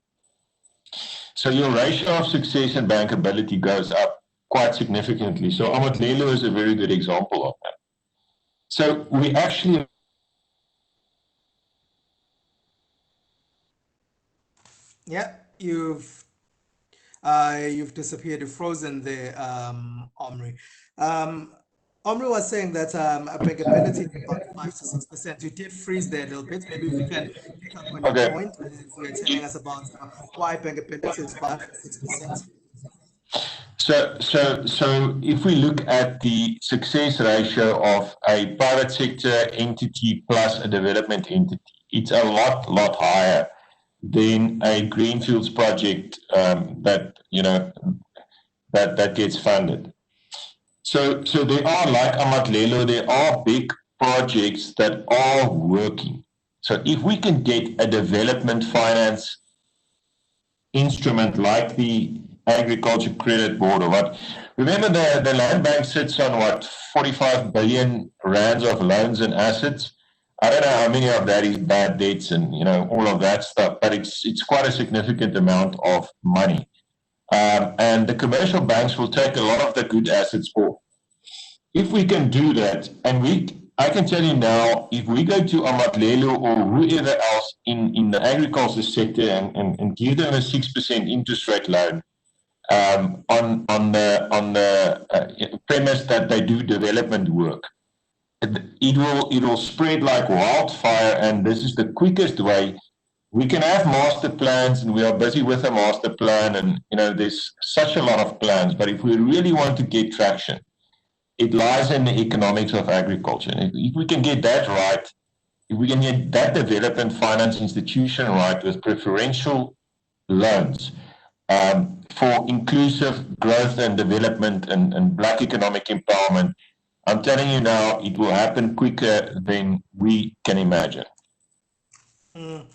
So your ratio of success and bankability goes up quite significantly. So Moephuli is a very good example of that. So we actually you've disappeared, you've frozen there, Omri. Omri was saying that bankability is about 5 to 6%. You did freeze there a little bit. Maybe we can pick up on your point. You're telling us about why bankability is about 6%. So if we look at the success ratio of a private sector entity plus a development entity, it's a lot higher than a greenfields project that gets funded. So there are, like Amatlelo, there are big projects that are working. So if we can get a development finance instrument like the Agriculture Credit Board or what, remember the land bank sits on what, 45 billion rands of loans and assets. I don't know how many of that is bad debts and all of that stuff, but it's quite a significant amount of money. And the commercial banks will take a lot of the good assets off. If we can do that, and I can tell you now, if we go to Amatlelo or whoever else in the agriculture sector and give them a 6% interest rate loan on the premise that they do development work, it will spread like wildfire, and this is the quickest way. We can have master plans, and we are busy with a master plan, and there's such a lot of plans. But if we really want to get traction, it lies in the economics of agriculture. And if we can get that right, if we can get that development finance institution right with preferential loans for inclusive growth and development and Black economic empowerment, I'm telling you now, it will happen quicker than we can imagine. There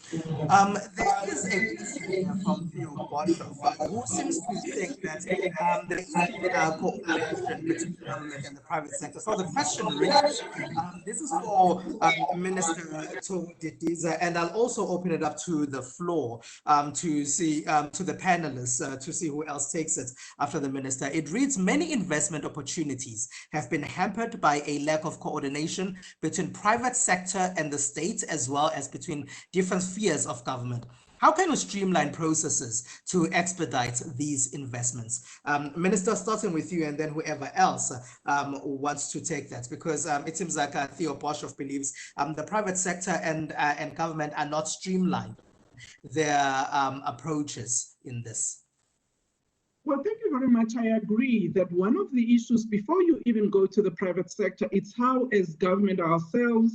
is a question here from Vuyo, who seems to think that there is cooperation between government and the private sector. So the question reads, this is for Minister Didiza, and I'll also open it up to the floor to see to the panelists to see who else takes it after the minister. It reads, many investment opportunities have been hampered by a lack of coordination between private sector and the state, as well as between different spheres of government. How can we streamline processes to expedite these investments? Minister, starting with you, and then whoever else wants to take that, because it seems like Theo Boshoff believes the private sector and government are not streamlined their approaches in this. Well, thank you very much. I agree that one of the issues, before you even go to the private sector, it's how, as government ourselves,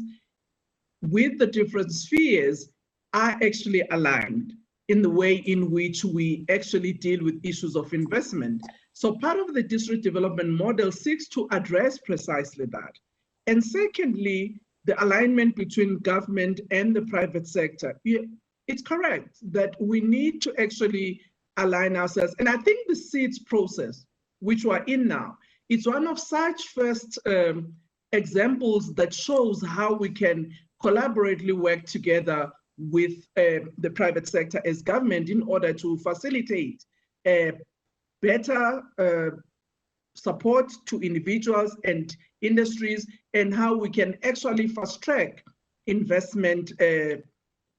with the different spheres, are actually aligned in the way in which we actually deal with issues of investment. So part of the district development model seeks to address precisely that. And secondly, the alignment between government and the private sector. It's correct that we need to actually align ourselves. And I think the SIDS process, which we're in now, it's one of such first examples that shows how we can collaboratively work together with the private sector as government in order to facilitate better support to individuals and industries, and how we can actually fast track investment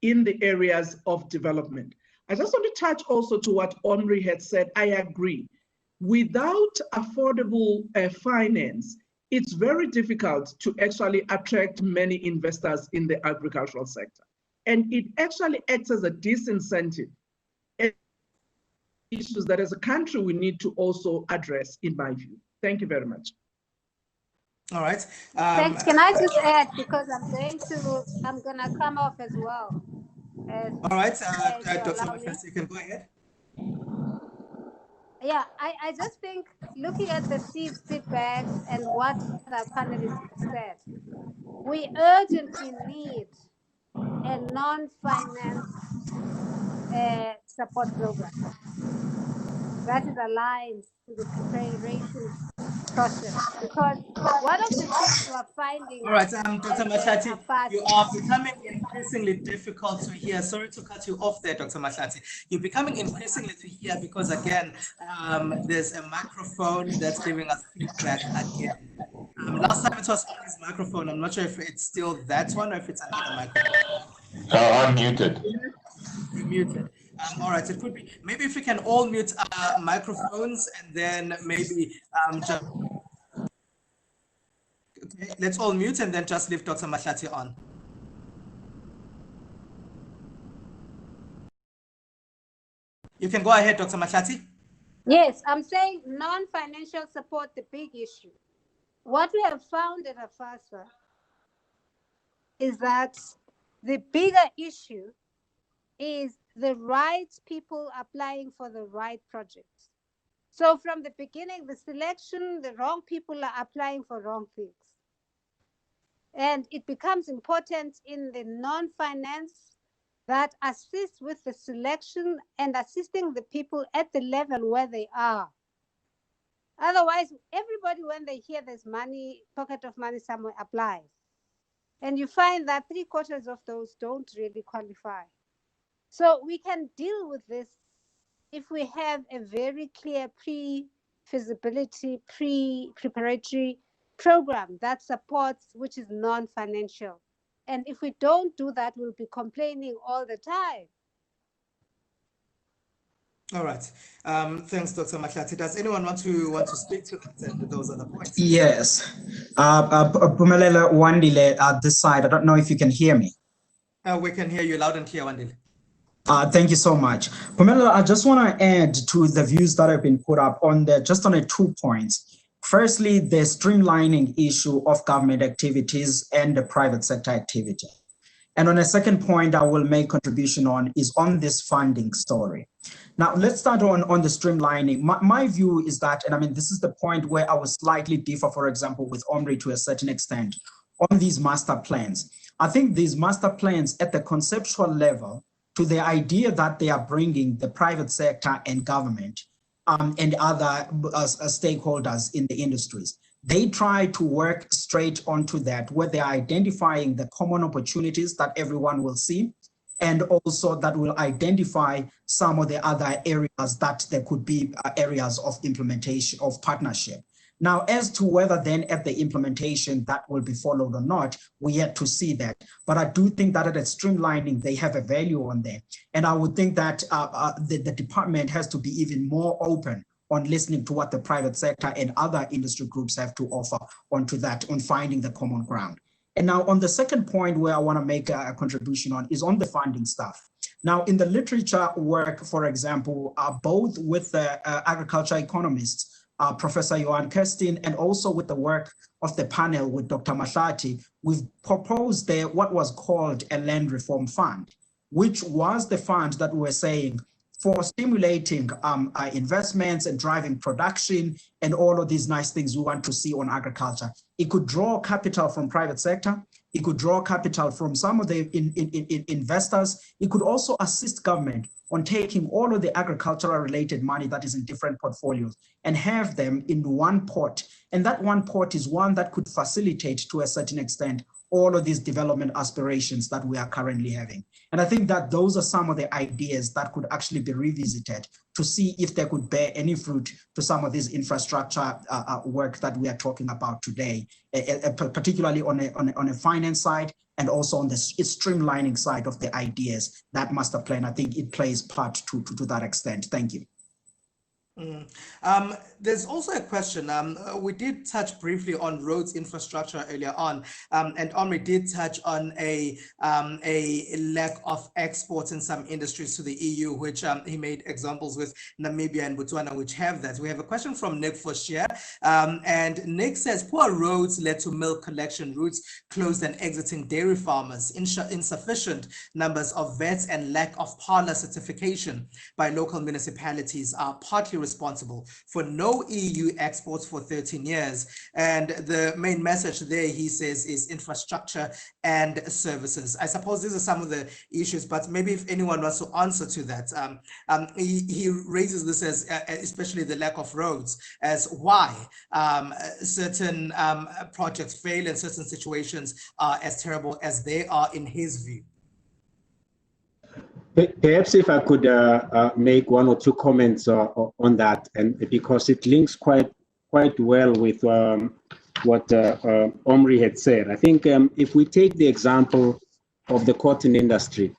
in the areas of development. I just want to touch also to what Omri had said. I agree. Without affordable finance, it's very difficult to actually attract many investors in the agricultural sector. And it actually acts as a disincentive. Issues that as a country we need to also address, in my view. Thank you very much. All right. Thanks. Can I just add, because I'm gonna come off as well. All right, Dr. Mahlati, you can go ahead. Yeah, I just think looking at the SIDS feedback and what the panelists said, we urgently need a non-finance support program that is aligned to the preparation process. Because one of the things we're finding... All right, Dr. Mahlati, you are becoming increasingly difficult to hear. Sorry to cut you off there, Dr. Mahlati. You're becoming increasingly to hear because, again, there's a microphone that's giving us feedback again. Last time it was on his microphone. I'm not sure if it's still that one or if it's another microphone. I'm muted. You're muted. All right, it could be. Maybe if we can all mute our microphones and then maybe just... Okay, let's all mute and then just leave Dr. Mahlati on. You can go ahead, Dr. Mahlati. Yes, I'm saying non-financial support, the big issue. What we have found at AgriSA is that The bigger issue is the right people applying for the right projects. So from the beginning, the selection, the wrong people are applying for wrong things. And it becomes important in the non-finance that assists with the selection and assisting the people at the level where they are. Otherwise, everybody, when they hear there's money, pocket of money somewhere, applies. And you find that 3/4 of those don't really qualify. So we can deal with this if we have a very clear pre-feasibility, pre-preparatory program that supports, which is non-financial. And if we don't do that, we'll be complaining all the time. All right. Thanks, Dr. Mahlati. Does anyone want to speak to that and those other points? Yes. Pumelela Wandile at this side. I don't know if you can hear me. We can hear you loud and clear, Wandile. Thank you so much. Pamela, I just want to add to the views that have been put up on there, just on 2 points. Firstly, the streamlining issue of government activities and the private sector activity. And on a second point, I will make contribution on is on this funding story. Now, let's start on the streamlining. My view is that, and I mean, this is the point where I will slightly differ, for example, with Omri to a certain extent on these master plans. I think these master plans at the conceptual level, to the idea that they are bringing the private sector and government and other stakeholders in the industries. They try to work straight onto that, where they're identifying the common opportunities that everyone will see, and also that will identify some of the other areas that there could be areas of implementation, of partnership. Now, as to whether then at the implementation that will be followed or not, we yet to see that. But I do think that at a streamlining, they have a value on there. And I would think that the department has to be even more open on listening to what the private sector and other industry groups have to offer onto that, on finding the common ground. And now on the second point where I want to make a contribution on is on the funding stuff. Now in the literature work, for example, both with the agriculture economists, Professor Johan Kirsten, and also with the work of the panel with Dr. Mahlati, we've proposed there what was called a land reform fund, which was the fund that we were saying for stimulating investments and driving production and all of these nice things we want to see on agriculture. It could draw capital from private sector. It could draw capital from some of the investors. It could also assist government on taking all of the agricultural related money that is in different portfolios and have them in one pot. And that one pot is one that could facilitate to a certain extent all of these development aspirations that we are currently having. And I think that those are some of the ideas that could actually be revisited to see if they could bear any fruit to some of this infrastructure work that we are talking about today, particularly on a finance side and also on the streamlining side of the ideas. That master plan, I think it plays part to that extent. Thank you. There's also a question. We did touch briefly on roads infrastructure earlier on, and Omri did touch on a lack of exports in some industries to the EU, which he made examples with Namibia and Botswana, which have that. We have a question from Nick Foshier, and Nick says, poor roads led to milk collection routes closed and exiting dairy farmers, insufficient numbers of vets and lack of parlor certification by local municipalities are partly responsible for no EU exports for 13 years. And the main message there, he says, is infrastructure and services. I suppose these are some of the issues, but maybe if anyone wants to answer to that, he raises this as especially the lack of roads as why certain projects fail and certain situations are as terrible as they are in his view. Perhaps if I could make 1 or 2 comments on that, and because it links quite well with what Omri had said. I think if we take the example of the cotton industry,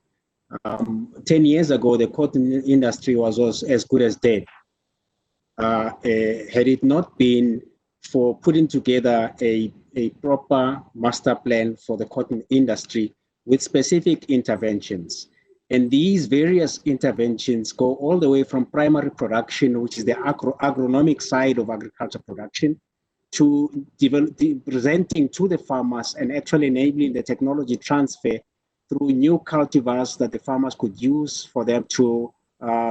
10 years ago, the cotton industry was as good as dead. Had it not been for putting together a proper master plan for the cotton industry with specific interventions. And these various interventions go all the way from primary production, which is the agronomic side of agriculture production, to presenting to the farmers and actually enabling the technology transfer through new cultivars that the farmers could use for them to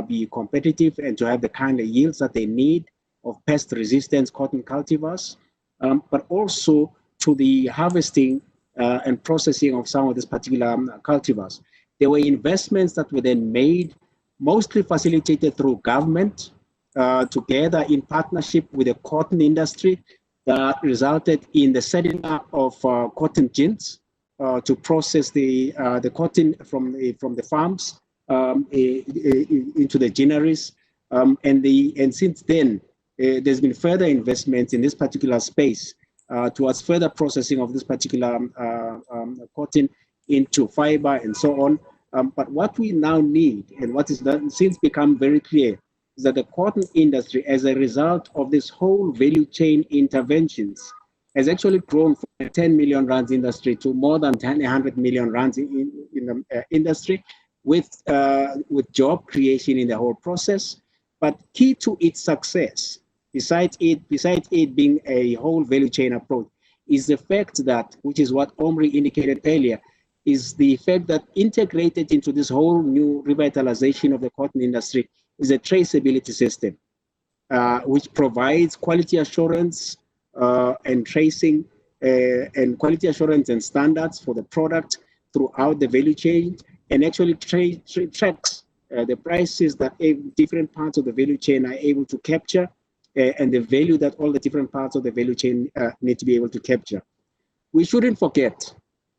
be competitive and to have the kind of yields that they need of pest-resistant cotton cultivars, but also to the harvesting and processing of some of these particular cultivars. There were investments that were then made, mostly facilitated through government, together in partnership with the cotton industry, that resulted in the setting up of cotton gins to process the cotton from the farms into the ginneries, and since then there's been further investments in this particular space towards further processing of this particular cotton into fiber and so on. But what we now need, and what is since become very clear, is that the cotton industry, as a result of this whole value chain interventions, has actually grown from a 10 million rands industry to more than 100 million rands in the industry, with job creation in the whole process. But key to its success, besides it being a whole value chain approach, is the fact that, which is what Omri indicated earlier, is the fact that integrated into this whole new revitalization of the cotton industry is a traceability system, which provides quality assurance and tracing and quality assurance and standards for the product throughout the value chain, and actually tracks the prices that different parts of the value chain are able to capture and the value that all the different parts of the value chain need to be able to capture. We shouldn't forget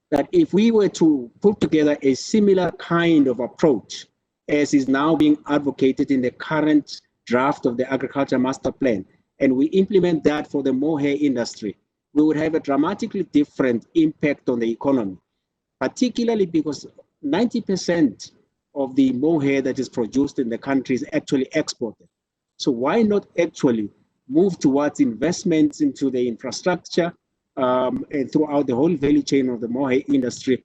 that if we were to put together a similar kind of approach as is now being advocated in the current draft of the Agriculture Master Plan, and we implement that for the mohair industry, we would have a dramatically different impact on the economy, particularly because 90% of the mohair that is produced in the country is actually exported. So why not actually move towards investments into the infrastructure and throughout the whole value chain of the mohair industry,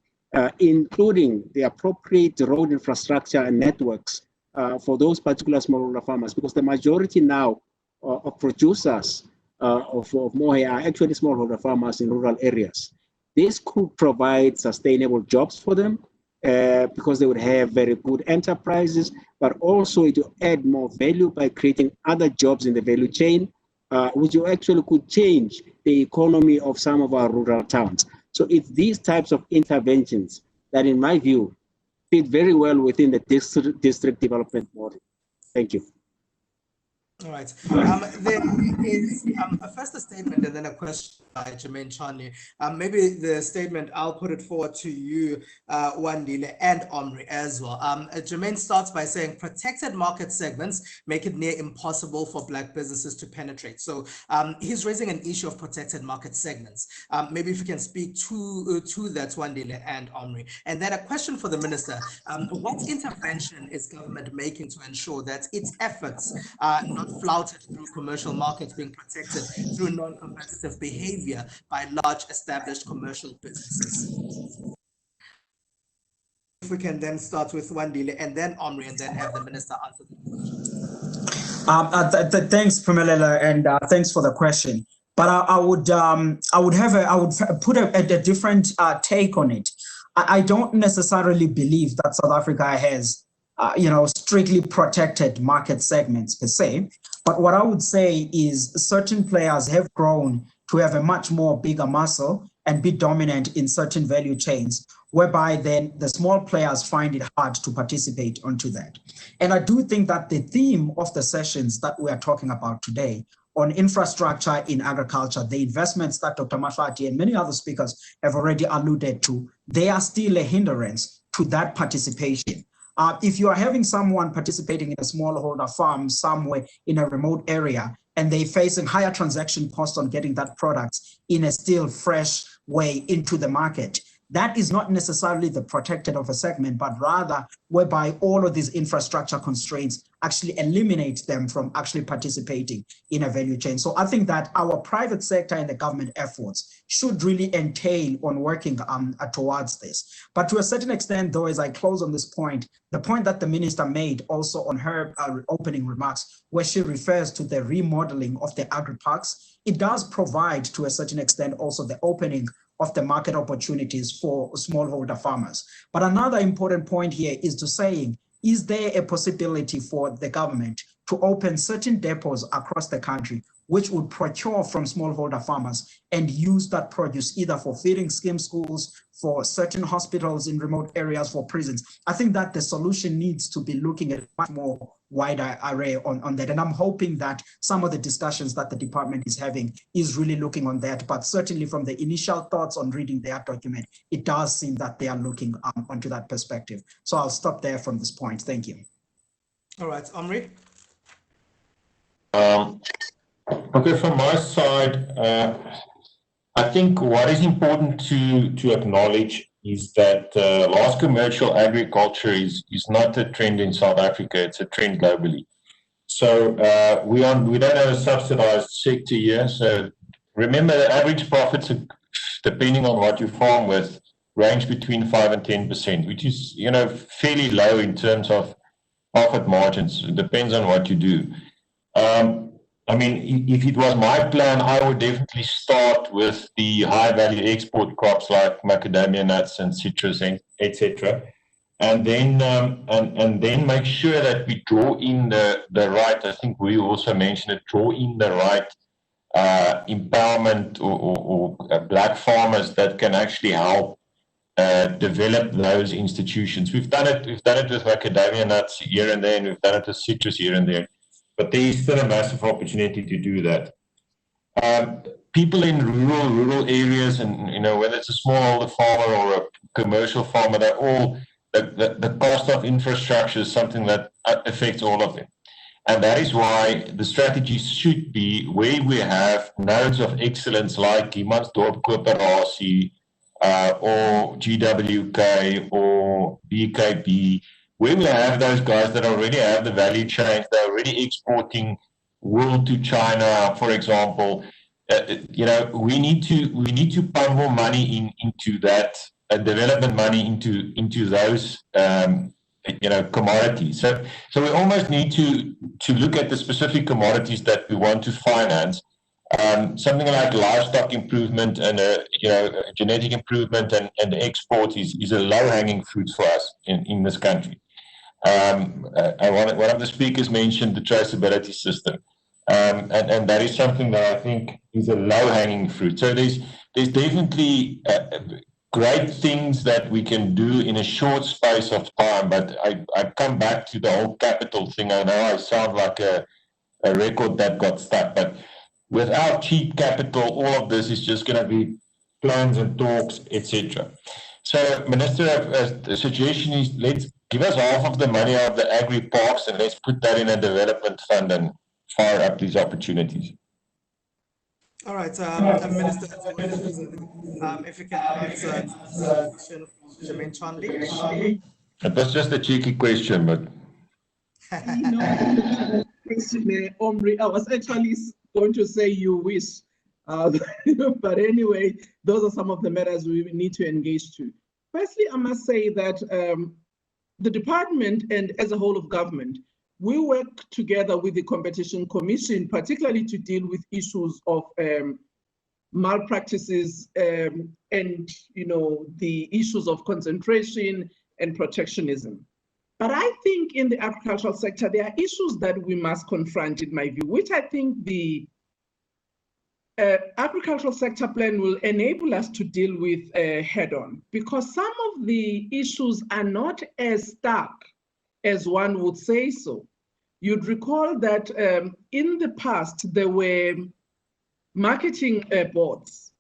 including the appropriate road infrastructure and networks for those particular smallholder farmers, because the majority now of producers of mohair are actually smallholder farmers in rural areas. This could provide sustainable jobs for them because they would have very good enterprises, but also it will add more value by creating other jobs in the value chain, which you actually could change the economy of some of our rural towns. So it's these types of interventions that, in my view, fit very well within the district development model. Thank you. All right. There is first a statement and then a question by Jermaine Chani. Maybe the statement, I'll put it forward to you, Wandile and Omri as well. Jermaine starts by saying protected market segments make it near impossible for Black businesses to penetrate. So he's raising an issue of protected market segments. Maybe if you can speak to that, Wandile and Omri. And then a question for the minister. What intervention is government making to ensure that its efforts are not flouted through commercial markets being protected through non-competitive behavior by large established commercial businesses? If we can then start with Wandile and then Omri and then have the minister answer the question. Thanks, Phumelela, and thanks for the question. But I would put a different take on it. I don't necessarily believe that South Africa has strictly protected market segments per se. But what I would say is certain players have grown to have a much more bigger muscle and be dominant in certain value chains, whereby then the small players find it hard to participate onto that. And I do think that the theme of the sessions that we are talking about today on infrastructure in agriculture, the investments that Dr. Mahlati and many other speakers have already alluded to, they are still a hindrance to that participation. If you are having someone participating in a smallholder farm somewhere in a remote area and they're facing higher transaction costs on getting that product in a still fresh way into the market, that is not necessarily the protected of a segment, but rather whereby all of these infrastructure constraints actually eliminate them from actually participating in a value chain. So I think that our private sector and the government efforts should really entail on working towards this. But to a certain extent, though, as I close on this point, the point that the minister made also on her opening remarks, where she refers to the remodeling of the agri-parks, it does provide to a certain extent also the opening of the market opportunities for smallholder farmers. But another important point here is to saying, is there a possibility for the government to open certain depots across the country which would procure from smallholder farmers and use that produce either for feeding scheme schools, for certain hospitals in remote areas, for prisons? I think that the solution needs to be looking at a much more wider array on that. And I'm hoping that some of the discussions that the department is having is really looking on that. But certainly from the initial thoughts on reading their document, it does seem that they are looking onto that perspective. So I'll stop there from this point. Thank you. All right, Omri. Okay, from my side, I think what is important to acknowledge is that large commercial agriculture is not a trend in South Africa, it's a trend globally. So we don't have a subsidized sector here. So remember, the average profits, depending on what you farm with, range between 5 and 10%, which is, you know, fairly low in terms of profit margins. It depends on what you do. I mean, if it was my plan, I would definitely start with the high-value export crops like macadamia nuts and citrus, etc., and then make sure that we draw in the right. I think we also mentioned it. Draw in the right empowerment or black farmers that can actually help develop those institutions. We've done it with macadamia nuts here and there, and we've done it with citrus here and there. But there is still a massive opportunity to do that. People in rural areas, and you know, whether it's a smallholder farmer or a commercial farmer, they're all the cost of infrastructure is something that affects all of them. And that is why the strategy should be where we have nodes of excellence like Imansdorp Koöperasie or GWK or BKB, where we have those guys that already have the value chains, they're already exporting wool to China, for example. You know, we need to pump more money into that, development money into those you know, commodities. So we almost need to look at the specific commodities that we want to finance. Something like livestock improvement and you know, genetic improvement and export is a low-hanging fruit for us in this country. One of the speakers mentioned the traceability system, and that is something that I think is a low-hanging fruit. So there's definitely great things that we can do in a short space of time, but I come back to the whole capital thing. I know I sound like a record that got stuck, but without cheap capital, all of this is just going to be plans and talks, etc. So, Minister, the suggestion is let's give us half of the money of the agri parks and let's put that in a development fund and fire up these opportunities. All right, Minister, if you can answer the question, Jermaine Chandli. It was just a cheeky question, but. Question, Omri, I was actually going to say you wish. But anyway, those are some of the matters we need to engage to. Firstly, I must say that the department and as a whole of government, we work together with the Competition Commission, particularly to deal with issues of malpractices and you know, the issues of concentration and protectionism. But I think in the agricultural sector, there are issues that we must confront, in my view, which I think the agricultural sector plan will enable us to deal with head-on, because some of the issues are not as stark as one would say so. You'd recall that in the past, there were marketing boards.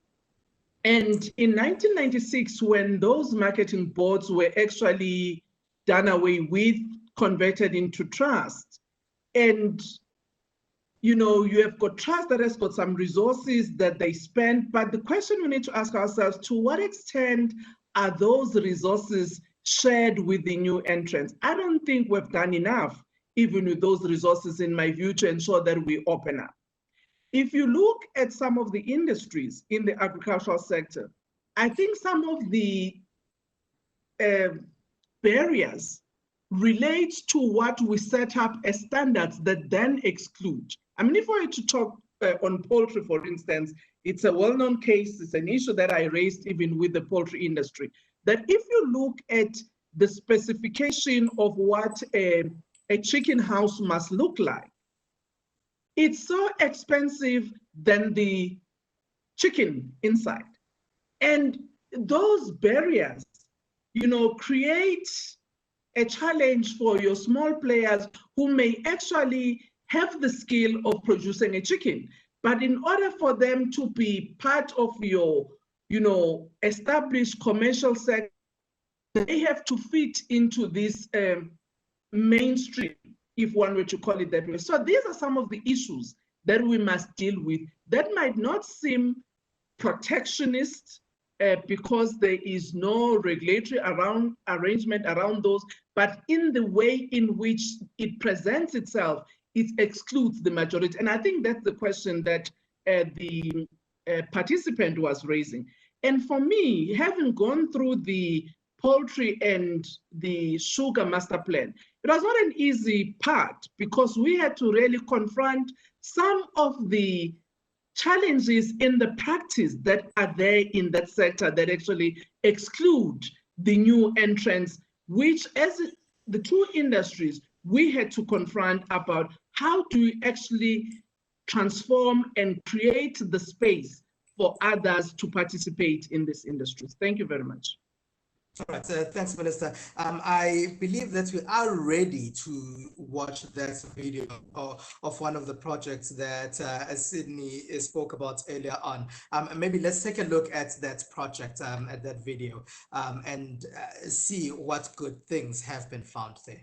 And in 1996, when those marketing boards were actually done away with, converted into trust, and you know, you have got trust that has got some resources that they spend, but the question we need to ask ourselves, to what extent are those resources shared with the new entrants? I don't think we've done enough, even with those resources, in my view, to ensure that we open up. If you look at some of the industries in the agricultural sector, I think some of the barriers relate to what we set up as standards that then exclude. I mean, if we were to talk on poultry, for instance, it's a well-known case. It's an issue that I raised even with the poultry industry, that if you look at the specification of what a chicken house must look like, it's so expensive than the chicken inside. And those barriers, create a challenge for your small players who may actually have the skill of producing a chicken. But in order for them to be part of your, established commercial sector, they have to fit into this mainstream, if one were to call it that way. So these are some of the issues that we must deal with that might not seem protectionist because there is no regulatory arrangement around those, but in the way in which it presents itself, it excludes the majority. And I think that's the question that the participant was raising. And for me, having gone through the poultry and the sugar master plan, it was not an easy part because we had to really confront some of the challenges in the practice that are there in that sector that actually exclude the new entrants, which as the two industries, we had to confront about how do we actually transform and create the space for others to participate in these industries. Thank you very much. All right, thanks, Minister. I believe that we are ready to watch that video of one of the projects that Sydney spoke about earlier on. Maybe let's take a look at that project, at that video, and see what good things have been found there.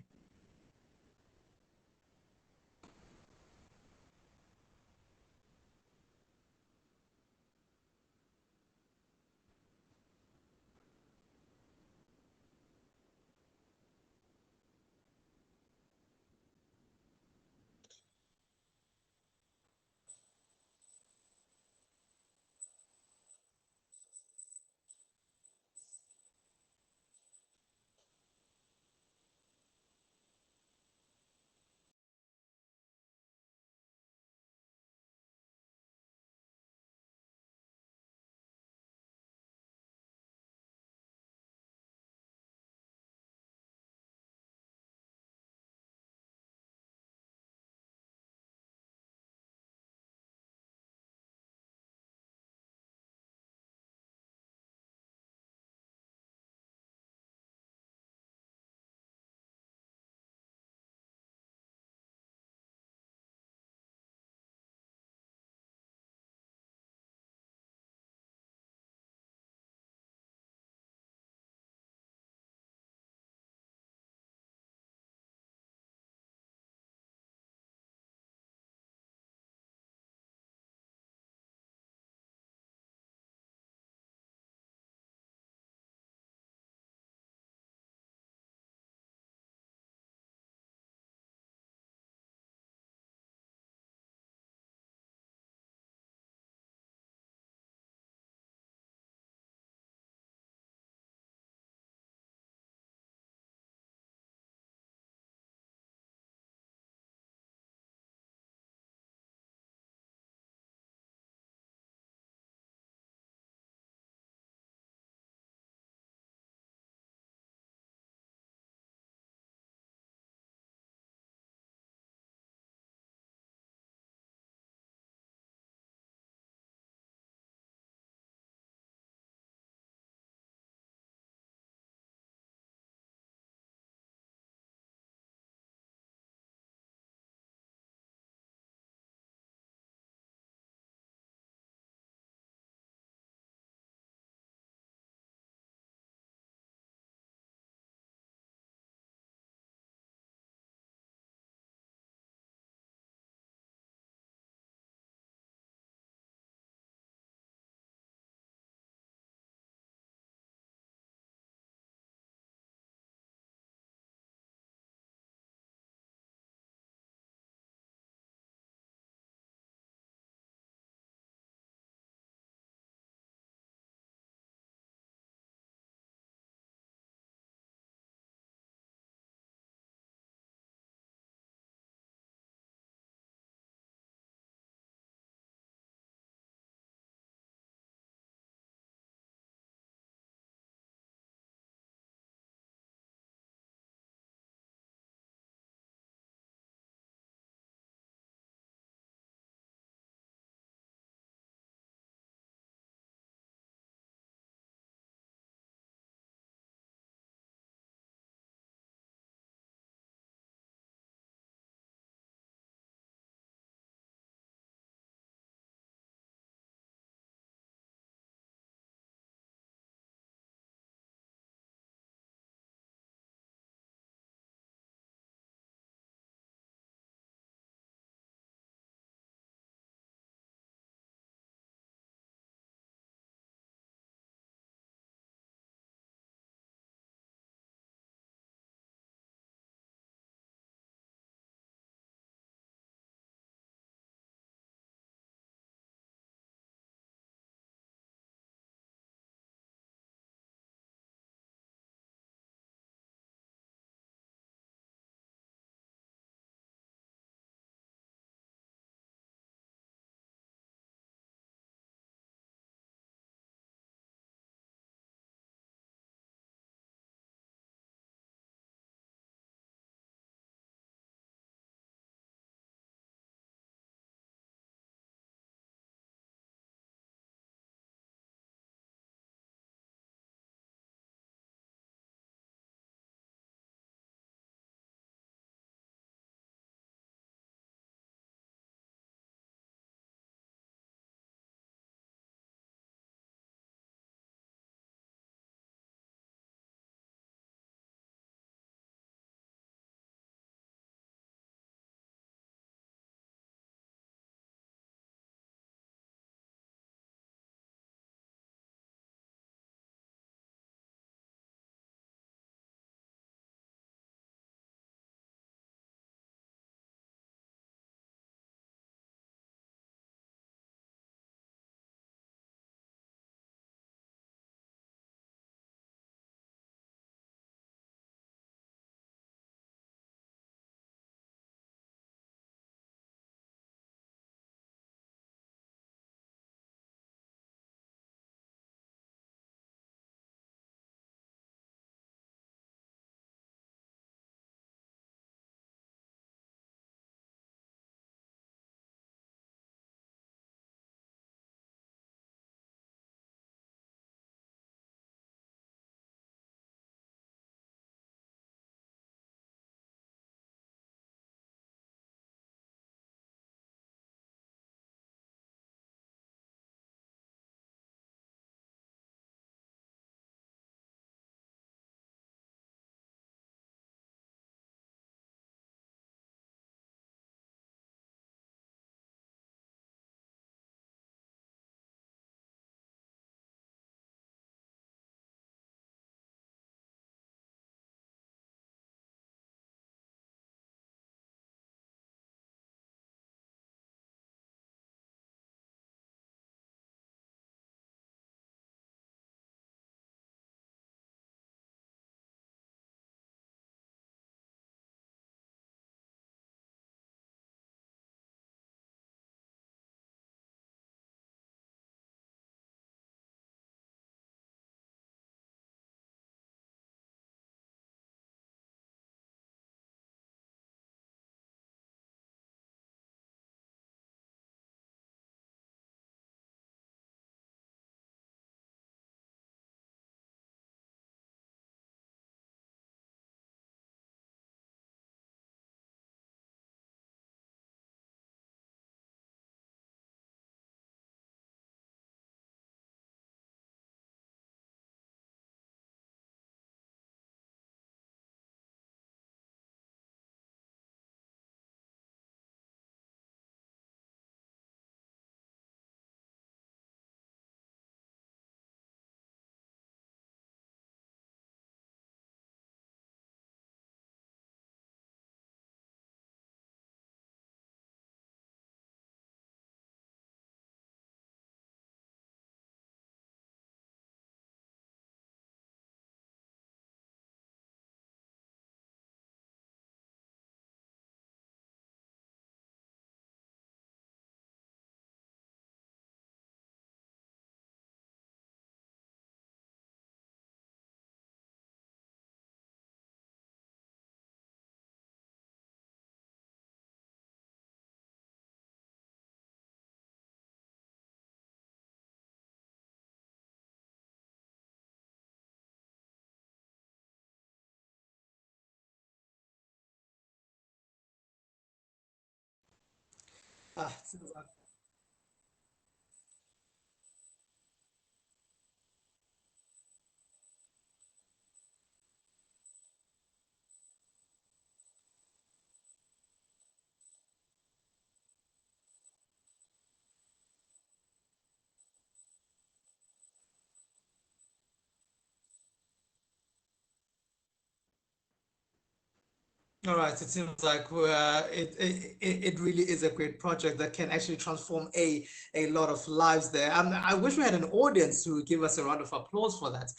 All right, it seems like it really is a great project that can actually transform a lot of lives there. I wish we had an audience to give us a round of applause for that.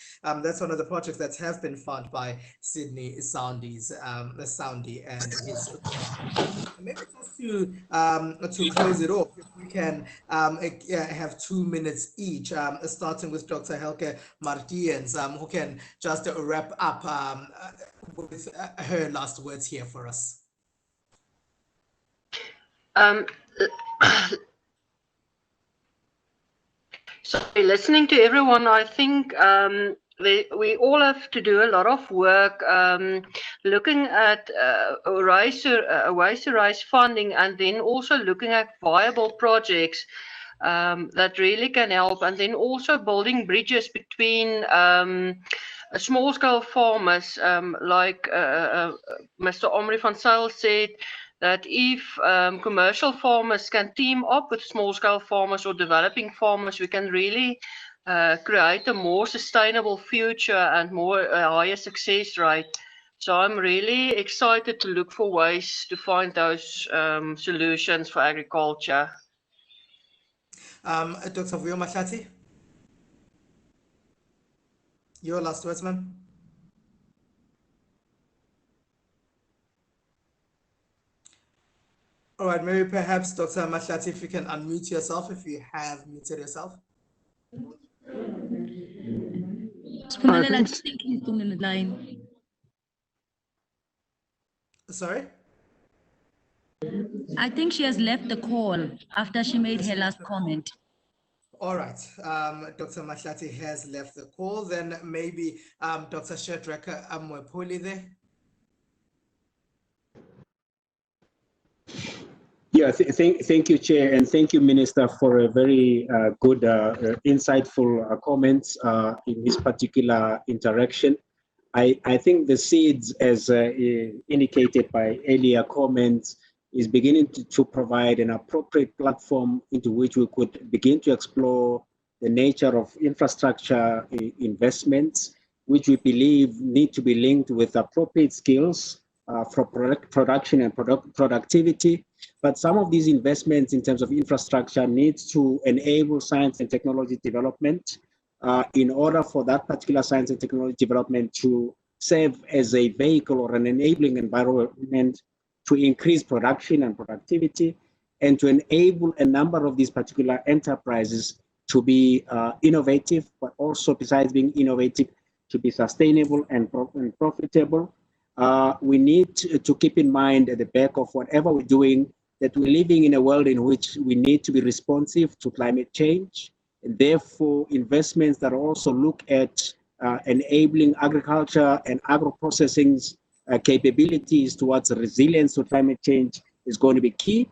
That's one of the projects that have been funded by Sydney Soundies, Soundy and his. Maybe just to close it off, if we can have 2 minutes each, starting with Dr. Hilke Maartens, who can just wrap up with her last words here for us. So listening to everyone, I think we all have to do a lot of work looking at ways to raise funding, and then also looking at viable projects that really can help, and then also building bridges between small-scale farmers, like Mr. Omri van Zyl said, that if commercial farmers can team up with small-scale farmers or developing farmers, we can really create a more sustainable future and more higher success rate. So I'm really excited to look for ways to find those solutions for agriculture. Dr. Vuyo Mahlati, your last words, ma'am. All right, maybe perhaps Dr. Mahlati, if you can unmute yourself, if you have muted yourself. I think he's on the line. Sorry? I think she has left the call after she made her last comment. All right, Dr. Mahlati has left the call. Then maybe Dr. Shadrack Moephuli there. Yeah, thank you, Chair, and thank you, Minister, for a very good, insightful comments in this particular interaction. I think the seeds, as indicated by earlier comments, is beginning to provide an appropriate platform into which we could begin to explore the nature of infrastructure investments, which we believe need to be linked with appropriate skills for production and productivity. But some of these investments in terms of infrastructure needs to enable science and technology development in order for that particular science and technology development to serve as a vehicle or an enabling environment to increase production and productivity, and to enable a number of these particular enterprises to be innovative, but also besides being innovative, to be sustainable and profitable. We need to keep in mind at the back of whatever we're doing that we're living in a world in which we need to be responsive to climate change, and therefore investments that also look at enabling agriculture and agro-processing's capabilities towards resilience to climate change is going to be key,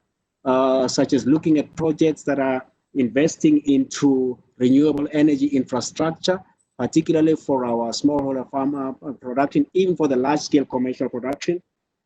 such as looking at projects that are investing into renewable energy infrastructure, particularly for our smallholder farmer production, even for the large-scale commercial production.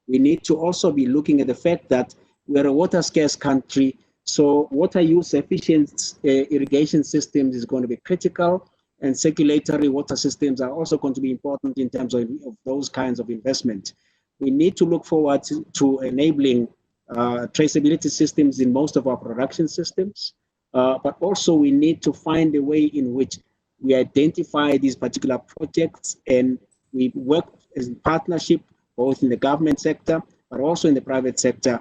We need to also be looking at the fact that we're a water-scarce country, so water use efficient irrigation systems is going to be critical, and circulatory water systems are also going to be important in terms of those kinds of investment. We need to look forward to enabling traceability systems in most of our production systems, but also we need to find a way in which we identify these particular projects and we work as a partnership, both in the government sector, but also in the private sector,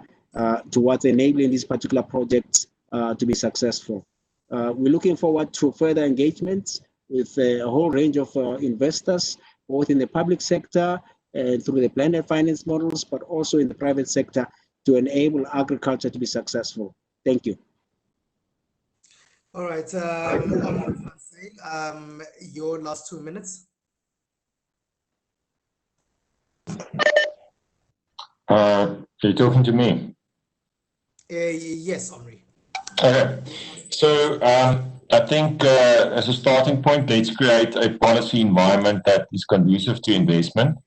towards enabling these particular projects to be successful. We're looking forward to further engagements with a whole range of investors, both in the public sector and through the blended finance models, but also in the private sector to enable agriculture to be successful. Thank you. All right, your last 2 minutes. You're talking to me? Yes, Omri. Okay. So I think as a starting point, let's create a policy environment that is conducive to investment.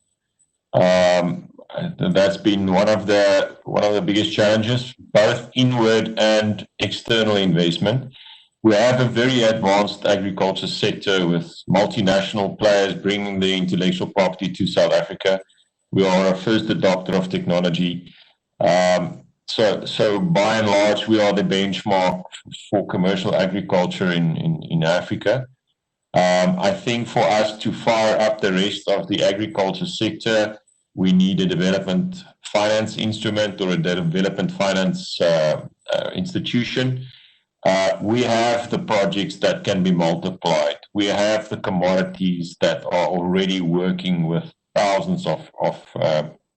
That's been one of the biggest challenges, both inward and external investment. We have a very advanced agriculture sector with multinational players bringing their intellectual property to South Africa. We are a first adopter of technology. So by and large, we are the benchmark for commercial agriculture in Africa. I think for us to fire up the rest of the agriculture sector, we need a development finance instrument or a development finance institution. We have the projects that can be multiplied. We have the commodities that are already working with thousands of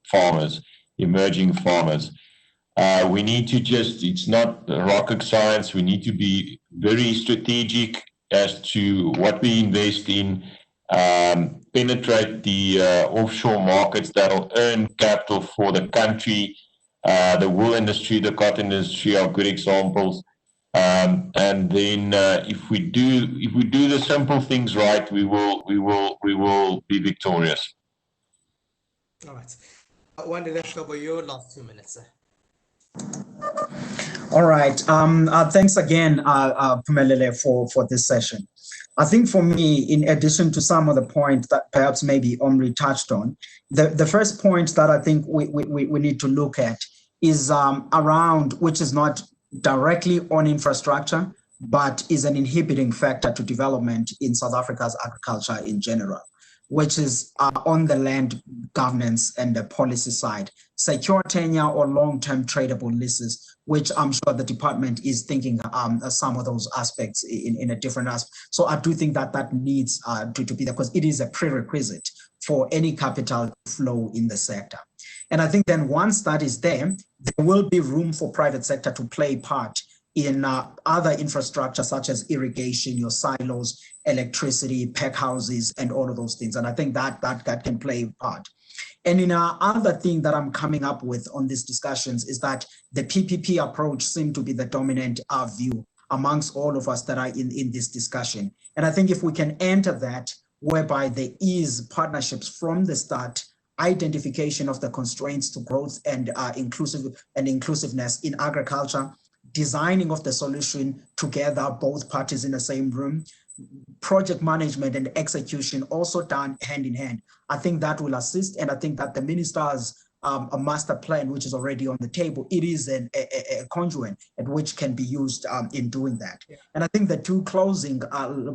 farmers, emerging farmers. We need to it's not rocket science. We need to be very strategic as to what we invest in, penetrate the offshore markets that will earn capital for the country. The wool industry, the cotton industry are good examples. And then if we do the simple things right, we will be victorious. All right. Wandile, let's go for your last 2 minutes, sir. All right. Thanks again, Phumelele, for this session. I think for me, in addition to some of the points that perhaps maybe Omri touched on, the first point that I think we need to look at is around, which is not directly on infrastructure, but is an inhibiting factor to development in South Africa's agriculture in general, which is on the land governance and the policy side, secure tenure or long-term tradable leases, which I'm sure the department is thinking some of those aspects in a different aspect. So I do think that needs to be there because it is a prerequisite for any capital flow in the sector. And I think then once that is there will be room for private sector to play part in other infrastructure such as irrigation, your silos, electricity, pack houses, and all of those things. And I think that can play a part. And in other thing that I'm coming up with on these discussions is that the PPP approach seems to be the dominant view amongst all of us that are in this discussion. And I think if we can enter that, whereby there is partnerships from the start, identification of the constraints to growth and inclusiveness in agriculture, designing of the solution together, both parties in the same room, project management and execution also done hand in hand. I think that will assist, and I think that the minister's a master plan, which is already on the table, it is a conduit at which can be used in doing that. Yeah. And I think the two closing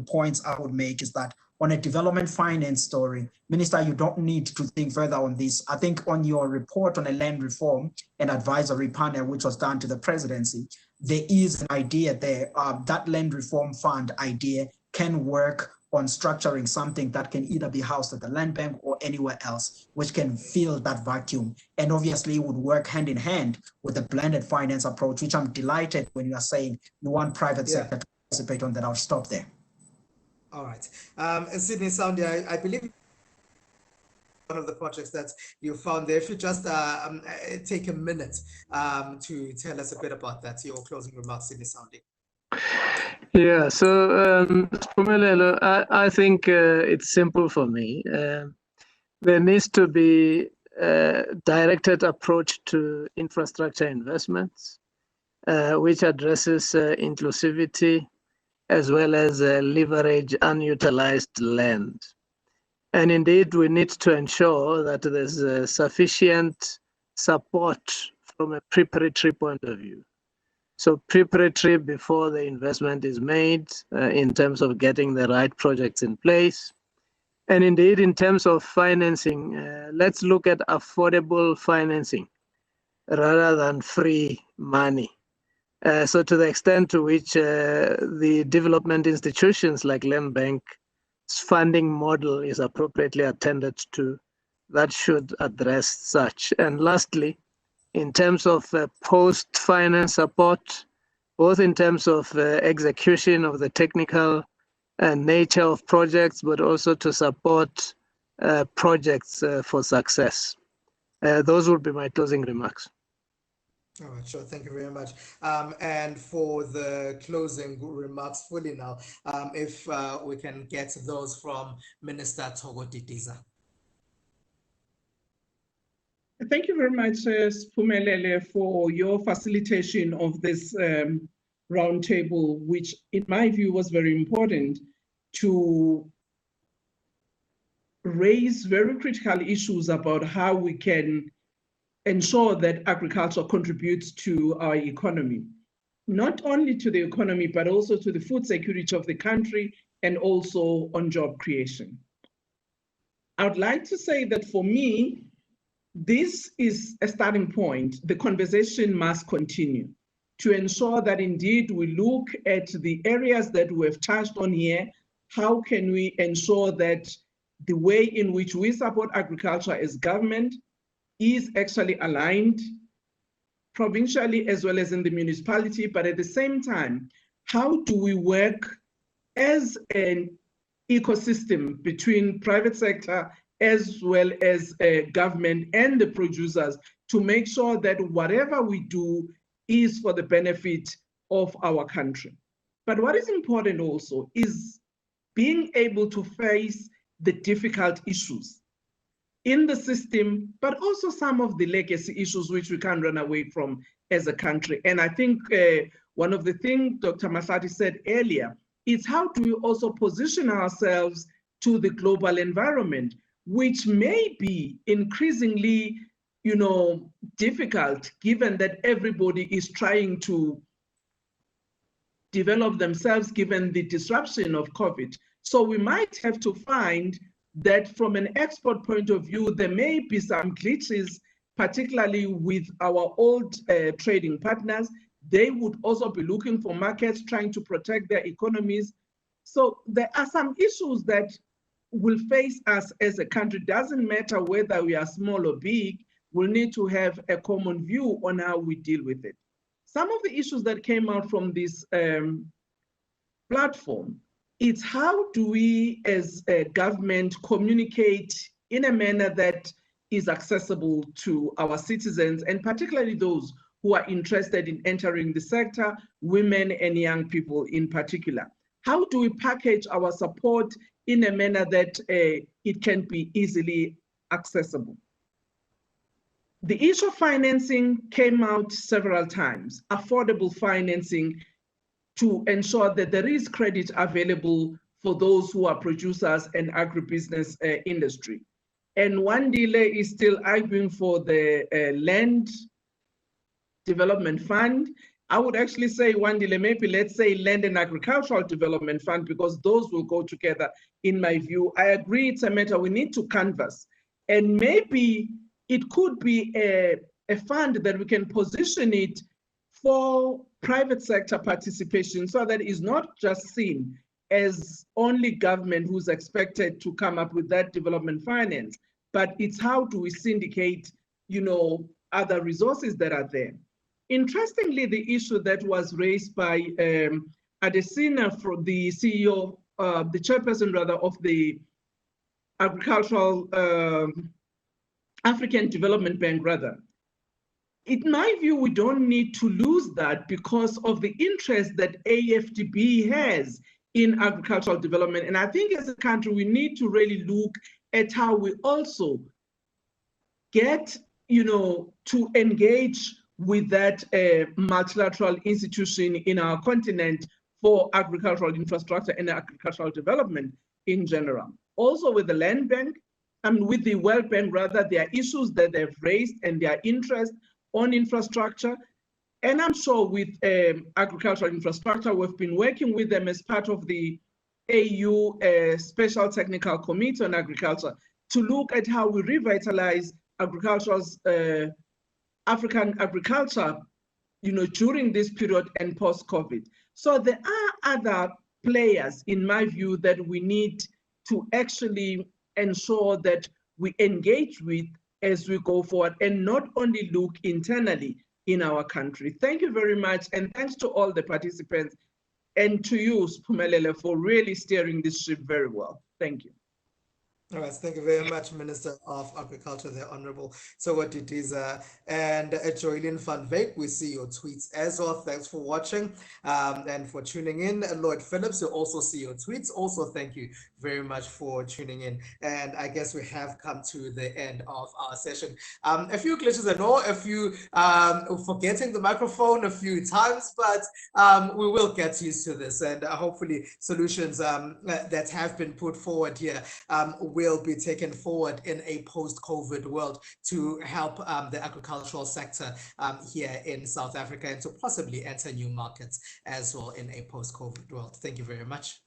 points I would make is that on a development finance story, Minister, you don't need to think further on this. I think on your report on a land reform and advisory panel, which was done to the presidency, there is an idea there. That land reform fund idea can work on structuring something that can either be housed at the land bank or anywhere else, which can fill that vacuum. And obviously it would work hand in hand with the blended finance approach, which I'm delighted when you are saying you want private sector to participate on that. I'll stop there. All right. Sydney Soundy, I believe one of the projects that you found there, if you just take a minute to tell us a bit about that, your closing remarks, Sydney Soundy. Yeah, so I think it's simple for me. There needs to be a directed approach to infrastructure investments, which addresses inclusivity as well as leverage unutilized land. And indeed, we need to ensure that there's sufficient support from a preparatory point of view. So preparatory before the investment is made in terms of getting the right projects in place. And indeed, in terms of financing, let's look at affordable financing rather than free money. So to the extent to which the development institutions like Land Bank's funding model is appropriately attended to, that should address such. And lastly, in terms of post-finance support, both in terms of execution of the technical nature of projects, but also to support projects for success. Those would be my closing remarks. All right, sure. Thank you very much. And for the closing remarks fully now, if we can get those from Minister Thoko Didiza. Thank you very much, Siphumelele, for your facilitation of this roundtable, which in my view was very important to raise very critical issues about how we can ensure that agriculture contributes to our economy, not only to the economy, but also to the food security of the country and also on job creation. I would like to say that for me, this is a starting point. The conversation must continue to ensure that indeed we look at the areas that we have touched on here. How can we ensure that the way in which we support agriculture as government is actually aligned provincially as well as in the municipality, but at the same time, how do we work as an ecosystem between private sector as well as government and the producers to make sure that whatever we do is for the benefit of our country. But what is important also is being able to face the difficult issues in the system, but also some of the legacy issues which we can't run away from as a country. And I think one of the things Dr. Mahlati said earlier is how do we also position ourselves to the global environment, which may be increasingly, difficult given that everybody is trying to develop themselves given the disruption of COVID. So we might have to find that from an export point of view, there may be some glitches, particularly with our old trading partners. They would also be looking for markets, trying to protect their economies. So there are some issues that will face us as a country. Doesn't matter whether we are small or big, we'll need to have a common view on how we deal with it. Some of the issues that came out from this platform, it's how do we as a government communicate in a manner that is accessible to our citizens, and particularly those who are interested in entering the sector, women and young people in particular. How do we package our support in a manner that it can be easily accessible? The issue of financing came out several times, affordable financing to ensure that there is credit available for those who are producers and agribusiness industry. And Wandile is still arguing for the land development fund. I would actually say, Wandile, maybe let's say land and agricultural development fund, because those will go together in my view. I agree it's a matter we need to canvass. And maybe it could be a fund that we can position it for private sector participation so that it's not just seen as only government who's expected to come up with that development finance, but it's how do we syndicate, other resources that are there. Interestingly, the issue that was raised by Adesina, from the CEO, the chairperson rather, of the Agricultural African Development Bank rather, in my view, we don't need to lose that because of the interest that AFDB has in agricultural development. And I think as a country, we need to really look at how we also get, to engage with that multilateral institution in our continent for agricultural infrastructure and agricultural development in general. Also with the Land Bank, with the World Bank rather, there are issues that they've raised and their interest on infrastructure. And I'm sure with agricultural infrastructure, we've been working with them as part of the AU Special Technical Committee on Agriculture to look at how we revitalize agriculture's African agriculture, during this period and post-COVID. So there are other players, in my view, that we need to actually ensure that we engage with as we go forward and not only look internally in our country. Thank you very much. And thanks to all the participants and to you, Siphumelele, for really steering this ship very well. Thank you. All right, thank you very much, Minister of Agriculture, the Honorable Didiza, and Joylyn van Wyk. We see your tweets as well. Thanks for watching and for tuning in. Lloyd Phillips, you also see your tweets. Also, thank you very much for tuning in. And I guess we have come to the end of our session. A few glitches and all, a few forgetting the microphone a few times, but we will get used to this, and hopefully solutions that have been put forward here will be taken forward in a post-COVID world to help the agricultural sector here in South Africa and to possibly enter new markets as well in a post-COVID world. Thank you very much.